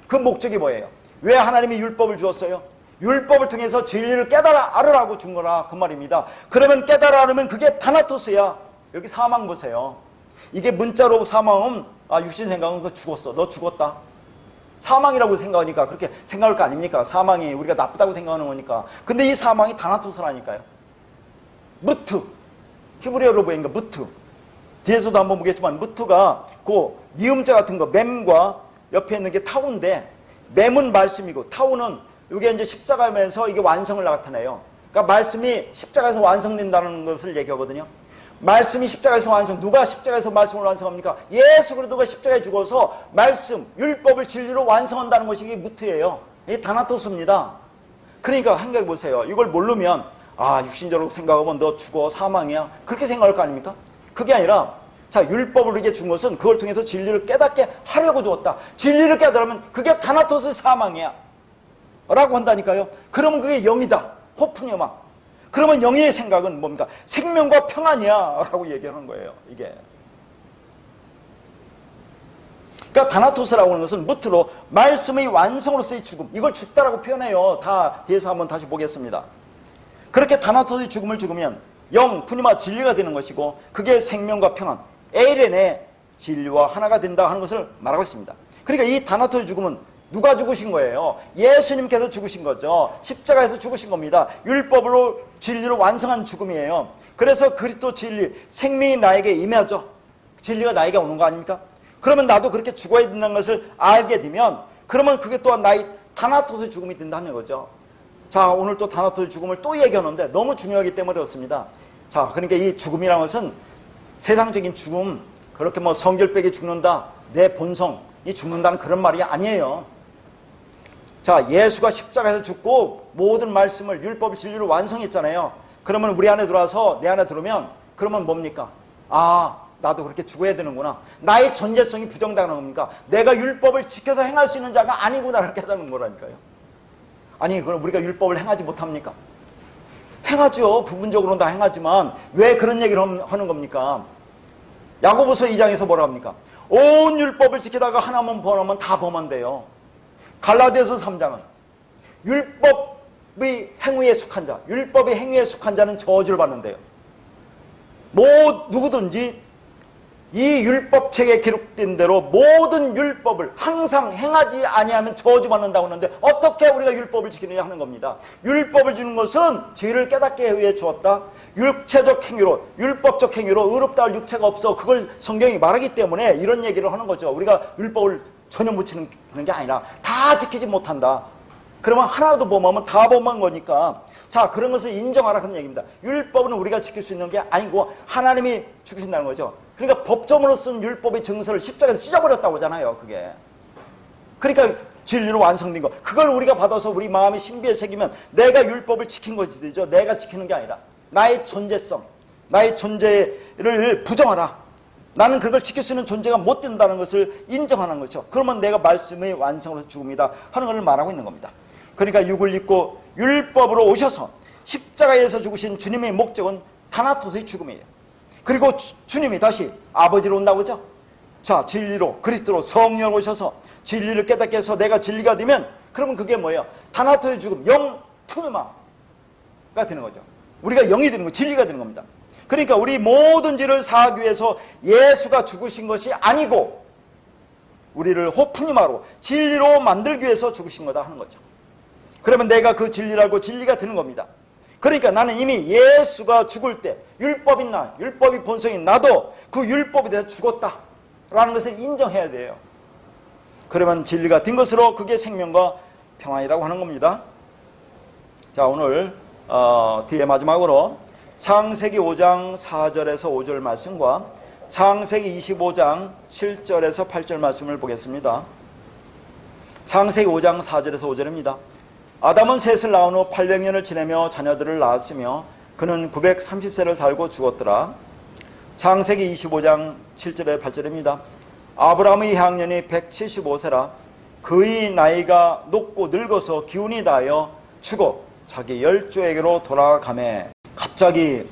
그 목적이 뭐예요? 왜 하나님이 율법을 주었어요? 율법을 통해서 진리를 깨달아 알으라고 준 거라, 그 말입니다. 그러면 깨달아 알으면 그게 타나토스야. 여기 사망 보세요. 이게 문자로 사망은, 육신 생각은 그 죽었어, 너 죽었다, 사망이라고 생각하니까 그렇게 생각할 거 아닙니까? 사망이 우리가 나쁘다고 생각하는 거니까. 근데 이 사망이 타나토스라니까요. 무트, 히브리어로 보니까 무트. 뒤에서도 한번 보겠지만 무트가 그 미음자 같은 거, 맴과 옆에 있는 게 타우인데, 맴은 말씀이고 타우는 이게 이제 십자가면서 이게 완성을 나타내요. 그러니까 말씀이 십자가에서 완성된다는 것을 얘기하거든요. 말씀이 십자가에서 완성, 누가 십자가에서 말씀을 완성합니까? 예수 그리스도가 십자가에 죽어서 말씀, 율법을 진리로 완성한다는 것이 이게 무트예요. 이게 다나토스입니다. 그러니까 생각해 보세요. 이걸 모르면 육신적으로 생각하면 너 죽어, 사망이야, 그렇게 생각할 거 아닙니까? 그게 아니라, 자, 율법을 우리에게 준 것은 그걸 통해서 진리를 깨닫게 하려고 주었다. 진리를 깨달으면 그게 다나토스 사망이야 라고 한다니까요. 그러면 그게 영이다, 호프뉴마. 그러면 영의 생각은 뭡니까? 생명과 평안이야 라고 얘기하는 거예요. 이게. 그러니까 다나토스라고 하는 것은 무트로 말씀의 완성으로서의 죽음, 이걸 죽다라고 표현해요. 다 뒤에서 한번 다시 보겠습니다. 그렇게 다나토스의 죽음을 죽으면 영, 푸니마 진리가 되는 것이고 그게 생명과 평안, 에이렌의 진리와 하나가 된다 하는 것을 말하고 있습니다. 그러니까 이 다나토스의 죽음은 누가 죽으신 거예요? 예수님께서 죽으신 거죠. 십자가에서 죽으신 겁니다. 율법으로 진리로 완성한 죽음이에요. 그래서 그리스도 진리, 생명이 나에게 임하죠. 진리가 나에게 오는 거 아닙니까? 그러면 나도 그렇게 죽어야 된다는 것을 알게 되면 그러면 그게 또한 나의 다나토스의 죽음이 된다는 거죠. 자, 오늘 또 다나토스의 죽음을 또 얘기하는데 너무 중요하기 때문에 그렇습니다. 자, 그러니까 이 죽음이라는 것은 세상적인 죽음, 그렇게 뭐 성결백이 죽는다, 내 본성이 죽는다는 그런 말이 아니에요. 자, 예수가 십자가에서 죽고 모든 말씀을 율법을 진리로 완성했잖아요. 그러면 우리 안에 들어와서 내 안에 들어오면 그러면 뭡니까? 아, 나도 그렇게 죽어야 되는구나. 나의 존재성이 부정당하는 겁니까? 내가 율법을 지켜서 행할 수 있는 자가 아니구나를 깨닫는 거라니까요. 아니, 그럼 우리가 율법을 행하지 못합니까? 행하죠. 부분적으로는 다 행하지만 왜 그런 얘기를 하는 겁니까? 야고보서 2장에서 뭐라 합니까? 온 율법을 지키다가 하나만 범하면 다 범한대요. 갈라디아서 3장은 율법의 행위에 속한 자, 율법의 행위에 속한 자는 저주를 받는데요. 누구든지 이 율법책에 기록된 대로 모든 율법을 항상 행하지 아니하면 저주받는다고 하는데 어떻게 우리가 율법을 지키느냐 하는 겁니다. 율법을 주는 것은 죄를 깨닫게 위해 주었다. 육체적 행위로, 율법적 행위로 의롭다 할 육체가 없어. 그걸 성경이 말하기 때문에 이런 얘기를 하는 거죠. 우리가 율법을 전혀 못 지키는 게 아니라 다 지키지 못한다. 그러면 하나도 범하면 다 범한 거니까. 자, 그런 것을 인정하라 그런 얘기입니다. 율법은 우리가 지킬 수 있는 게 아니고 하나님이 주신다는 거죠. 그러니까 법정으로 쓴 율법의 증서를 십자가에서 찢어버렸다고 하잖아요. 그게. 그러니까 진리로 완성된 거. 그걸 우리가 받아서 우리 마음의 신비에 새기면 내가 율법을 지킨 것이 되죠. 내가 지키는 게 아니라 나의 존재성, 나의 존재를 부정하라. 나는 그걸 지킬 수 있는 존재가 못 된다는 것을 인정하는 거죠. 그러면 내가 말씀의 완성으로서 죽음이다 하는 것을 말하고 있는 겁니다. 그러니까 육을 입고 율법으로 오셔서 십자가에서 죽으신 주님의 목적은 다나토스의 죽음이에요. 그리고 주님이 다시 아버지로 온다고 하죠. 자, 진리로 그리스도로 성령으로 오셔서 진리를 깨닫게 해서 내가 진리가 되면 그러면 그게 뭐예요? 다나토스의 죽음, 영 푸니마가 되는 거죠. 우리가 영이 되는 거, 진리가 되는 겁니다. 그러니까 우리 모든 죄를 사하기 위해서 예수가 죽으신 것이 아니고 우리를 호푸니마로 진리로 만들기 위해서 죽으신 거다 하는 거죠. 그러면 내가 그 진리를 알고 진리가 되는 겁니다. 그러니까 나는 이미 예수가 죽을 때 율법인 나, 율법이 본성인 나도 그 율법에 대해서 죽었다라는 것을 인정해야 돼요. 그러면 진리가 된 것으로 그게 생명과 평안이라고 하는 겁니다. 자, 오늘 뒤에 마지막으로 창세기 5장 4절에서 5절 말씀과 창세기 25장 7절에서 8절 말씀을 보겠습니다. 창세기 5장 4절에서 5절입니다. 아담은 셋을 낳은 후 800년을 지내며 자녀들을 낳았으며 그는 930세를 살고 죽었더라. 창세기 25장 7절에 8절입니다. 아브라함의 향년이 175세라. 그의 나이가 높고 늙어서 기운이 다하여 죽어 자기 열조에게로 돌아가매. 갑자기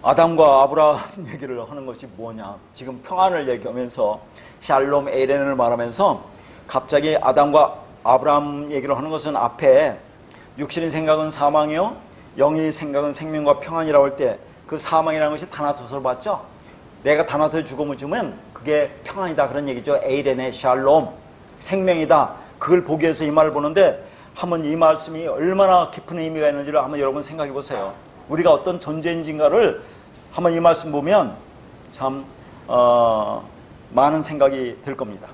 아담과 아브라함 얘기를 하는 것이 뭐냐. 지금 평안을 얘기하면서 샬롬 에이렌을 말하면서 갑자기 아담과 아브라함 얘기를 하는 것은 앞에 육신의 생각은 사망이요 영의 생각은 생명과 평안이라고 할 때 그 사망이라는 것이 다나토스를 봤죠. 내가 다나토스의 죽음을 주면 그게 평안이다 그런 얘기죠. 에이렌의 샬롬 생명이다. 그걸 보기 위해서 이 말을 보는데 한번 이 말씀이 얼마나 깊은 의미가 있는지를 한번 여러분 생각해 보세요. 우리가 어떤 존재인지인가를 한번 이 말씀 보면 참 많은 생각이 들 겁니다.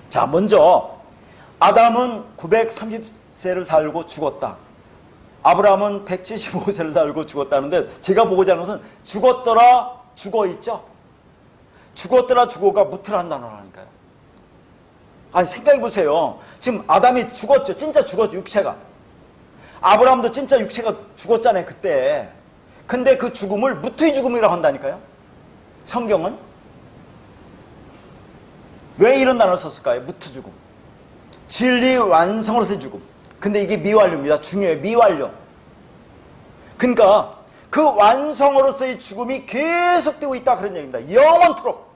자, 먼저 아담은 930세를 살고 죽었다. 아브라함은 175세를 살고 죽었다는데 제가 보고자 하는 것은 죽었더라 죽어있죠. 죽었더라 죽어가 무트란 단어라니까요. 아니 생각해 보세요. 지금 아담이 죽었죠. 진짜 죽었죠. 육체가. 아브라함도 진짜 육체가 죽었잖아요. 그때. 근데 그 죽음을 무트의 죽음이라고 한다니까요. 성경은. 왜 이런 단어를 썼을까요? 무트 죽음. 진리 완성으로서의 죽음. 근데 이게 미완료입니다. 중요해요. 미완료. 그러니까 그 완성으로서의 죽음이 계속되고 있다 그런 얘기입니다. 영원토록.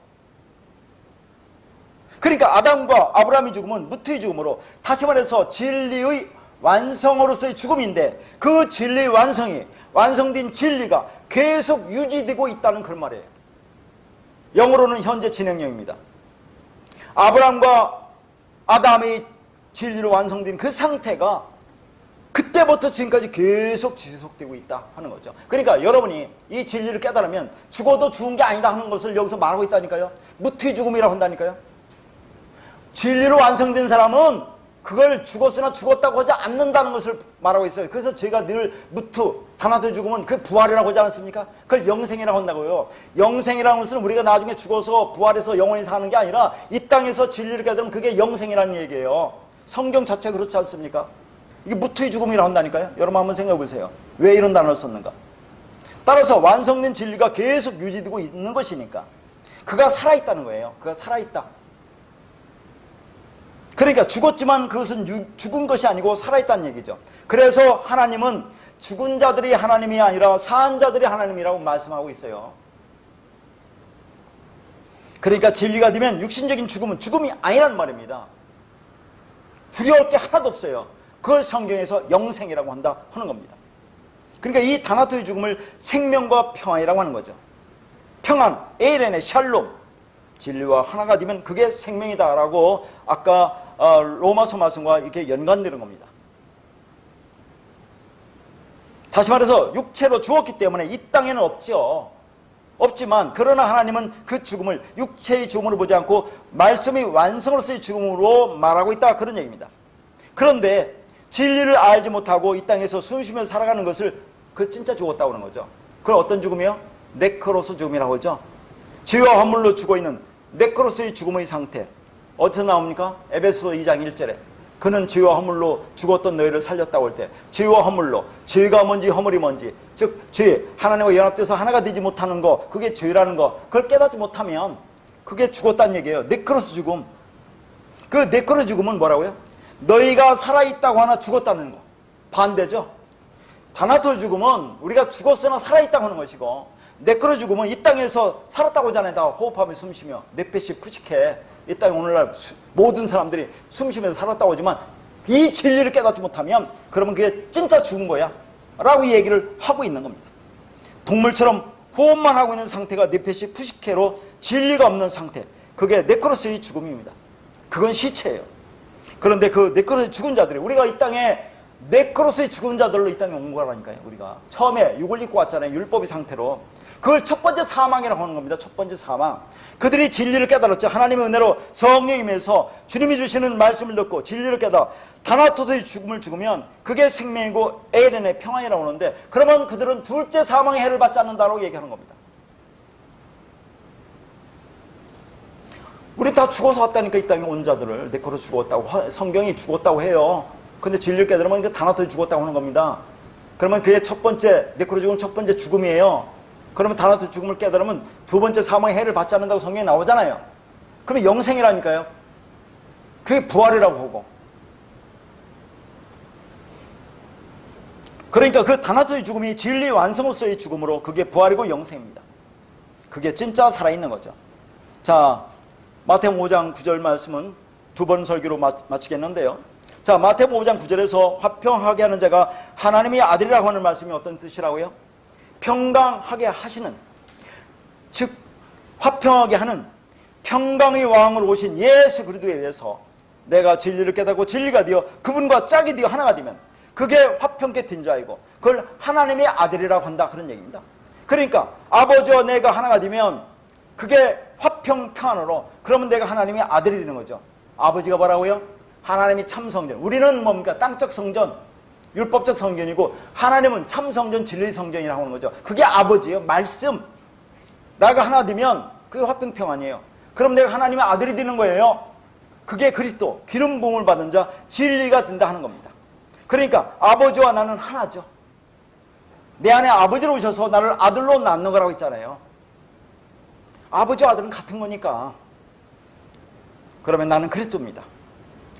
그러니까 아담과 아브라함의 죽음은 무트의 죽음으로, 다시 말해서 진리의 완성으로서의 죽음인데, 그 진리의 완성이, 완성된 진리가 계속 유지되고 있다는 그런 말이에요. 영어로는 현재 진행형입니다. 아브라함과 아담의 진리로 완성된 그 상태가 그때부터 지금까지 계속 지속되고 있다 하는 거죠. 그러니까 여러분이 이 진리를 깨달으면 죽어도 죽은 게 아니다 하는 것을 여기서 말하고 있다니까요. 무트의 죽음이라고 한다니까요. 진리로 완성된 사람은 그걸 죽었으나 죽었다고 하지 않는다는 것을 말하고 있어요. 그래서 제가 늘 무트, 다나토의 죽음은 그 부활이라고 하지 않았습니까? 그걸 영생이라고 한다고요. 영생이라는 것은 우리가 나중에 죽어서 부활해서 영원히 사는 게 아니라 이 땅에서 진리를 깨달으면 그게 영생이라는 얘기예요. 성경 자체가 그렇지 않습니까? 이게 무트의 죽음이라고 한다니까요. 여러분 한번 생각해 보세요. 왜 이런 단어를 썼는가? 따라서 완성된 진리가 계속 유지되고 있는 것이니까 그가 살아있다는 거예요. 그가 살아있다. 그러니까 죽었지만 그것은 죽은 것이 아니고 살아있다는 얘기죠. 그래서 하나님은 죽은 자들이 하나님이 아니라 산 자들이 하나님이라고 말씀하고 있어요. 그러니까 진리가 되면 육신적인 죽음은 죽음이 아니란 말입니다. 두려울 게 하나도 없어요. 그걸 성경에서 영생이라고 한다 하는 겁니다. 그러니까 이 다나토의 죽음을 생명과 평안이라고 하는 거죠. 평안, 에이레네, 샬롬, 진리와 하나가 되면 그게 생명이다라고 아까 로마서 말씀과 이렇게 연관되는 겁니다. 다시 말해서 육체로 죽었기 때문에 이 땅에는 없죠. 없지만 그러나 하나님은 그 죽음을 육체의 죽음으로 보지 않고 말씀의 완성으로서의 죽음으로 말하고 있다 그런 얘기입니다. 그런데 진리를 알지 못하고 이 땅에서 숨쉬며 살아가는 것을 그 진짜 죽었다고 하는 거죠. 그걸 어떤 죽음이요? 네크로스 죽음이라고 하죠. 죄와 허물로 죽어있는 네크로스의 죽음의 상태. 어디서 나옵니까? 에베소 2장 1절에 그는 죄와 허물로 죽었던 너희를 살렸다고 할 때, 죄와 허물로, 죄가 뭔지 허물이 뭔지, 즉 죄, 하나님과 연합돼서 하나가 되지 못하는 거, 그게 죄라는 거, 그걸 깨닫지 못하면 그게 죽었다는 얘기예요. 네크로스 죽음. 그 네크로스 죽음은 뭐라고요? 너희가 살아있다고 하나 죽었다는 거. 반대죠. 다나토 죽음은 우리가 죽었으나 살아있다고 하는 것이고, 네크로 죽음은 이 땅에서 살았다고 하잖아요. 다 호흡하며 숨쉬며 넷페시 푸식해. 이 땅에 오늘날 모든 사람들이 숨쉬면서 살았다고 하지만 이 진리를 깨닫지 못하면 그러면 그게 진짜 죽은 거야 라고 얘기를 하고 있는 겁니다. 동물처럼 호흡만 하고 있는 상태가 넷페시 푸식해로 진리가 없는 상태, 그게 네크로스의 죽음입니다. 그건 시체예요. 그런데 그 네크로스의 죽은 자들이, 우리가 이 땅에 네크로스의 죽은 자들로 이 땅에 온 거라니까요. 우리가 처음에 육을 입고 왔잖아요. 율법의 상태로. 그걸 첫 번째 사망이라고 하는 겁니다. 첫 번째 사망. 그들이 진리를 깨달았죠. 하나님의 은혜로 성령이 임해서 주님이 주시는 말씀을 듣고 진리를 깨달아 다나토스의 죽음을 죽으면 그게 생명이고 에덴의 평안이라고 하는데, 그러면 그들은 둘째 사망의 해를 받지 않는다고 얘기하는 겁니다. 우리 다 죽어서 왔다니까. 이 땅에 온 자들을 네크로 죽었다고, 성경이 죽었다고 해요. 근데 진리를 깨달으면 그 다나토스 죽었다고 하는 겁니다. 그러면 그의 첫 번째, 네크로 죽음은 첫 번째 죽음이에요. 그러면 다나토스 죽음을 깨달으면 두 번째 사망의 해를 받지 않는다고 성경에 나오잖아요. 그러면 영생이라니까요. 그게 부활이라고 하고. 그러니까 그 다나토스의 죽음이 진리 완성으로서의 죽음으로 그게 부활이고 영생입니다. 그게 진짜 살아있는 거죠. 자, 마태복음 5장 9절 말씀은 두 번 설교로 마치겠는데요. 자, 마태복음 5장 9절에서 화평하게 하는 자가 하나님의 아들이라고 하는 말씀이 어떤 뜻이라고요? 평강하게 하시는, 즉 화평하게 하는 평강의 왕으로 오신 예수 그리스도에 의해서 내가 진리를 깨닫고 진리가 되어 그분과 짝이 되어 하나가 되면 그게 화평케 된 자이고 그걸 하나님의 아들이라고 한다 그런 얘기입니다. 그러니까 아버지와 내가 하나가 되면 그게 화평 평안으로, 그러면 내가 하나님의 아들이 되는 거죠. 아버지가 뭐라고요? 하나님이 참성전. 우리는 뭡니까? 땅적 성전, 율법적 성전이고 하나님은 참성전, 진리의 성전이라고 하는 거죠. 그게 아버지예요. 말씀. 나가 하나 되면 그게 화평평안이에요. 그럼 내가 하나님의 아들이 되는 거예요. 그게 그리스도, 기름 부음을 받은 자, 진리가 된다 하는 겁니다. 그러니까 아버지와 나는 하나죠. 내 안에 아버지로 오셔서 나를 아들로 낳는 거라고 했잖아요. 아버지와 아들은 같은 거니까. 그러면 나는 그리스도입니다.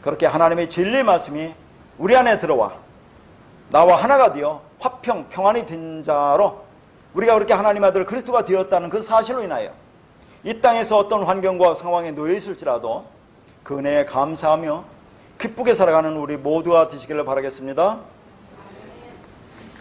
그렇게 하나님의 진리의 말씀이 우리 안에 들어와 나와 하나가 되어 화평, 평안이 된 자로 우리가 그렇게 하나님 아들 그리스도가 되었다는 그 사실로 인하여 이 땅에서 어떤 환경과 상황에 놓여 있을지라도 그 은혜에 감사하며 기쁘게 살아가는 우리 모두가 되시기를 바라겠습니다.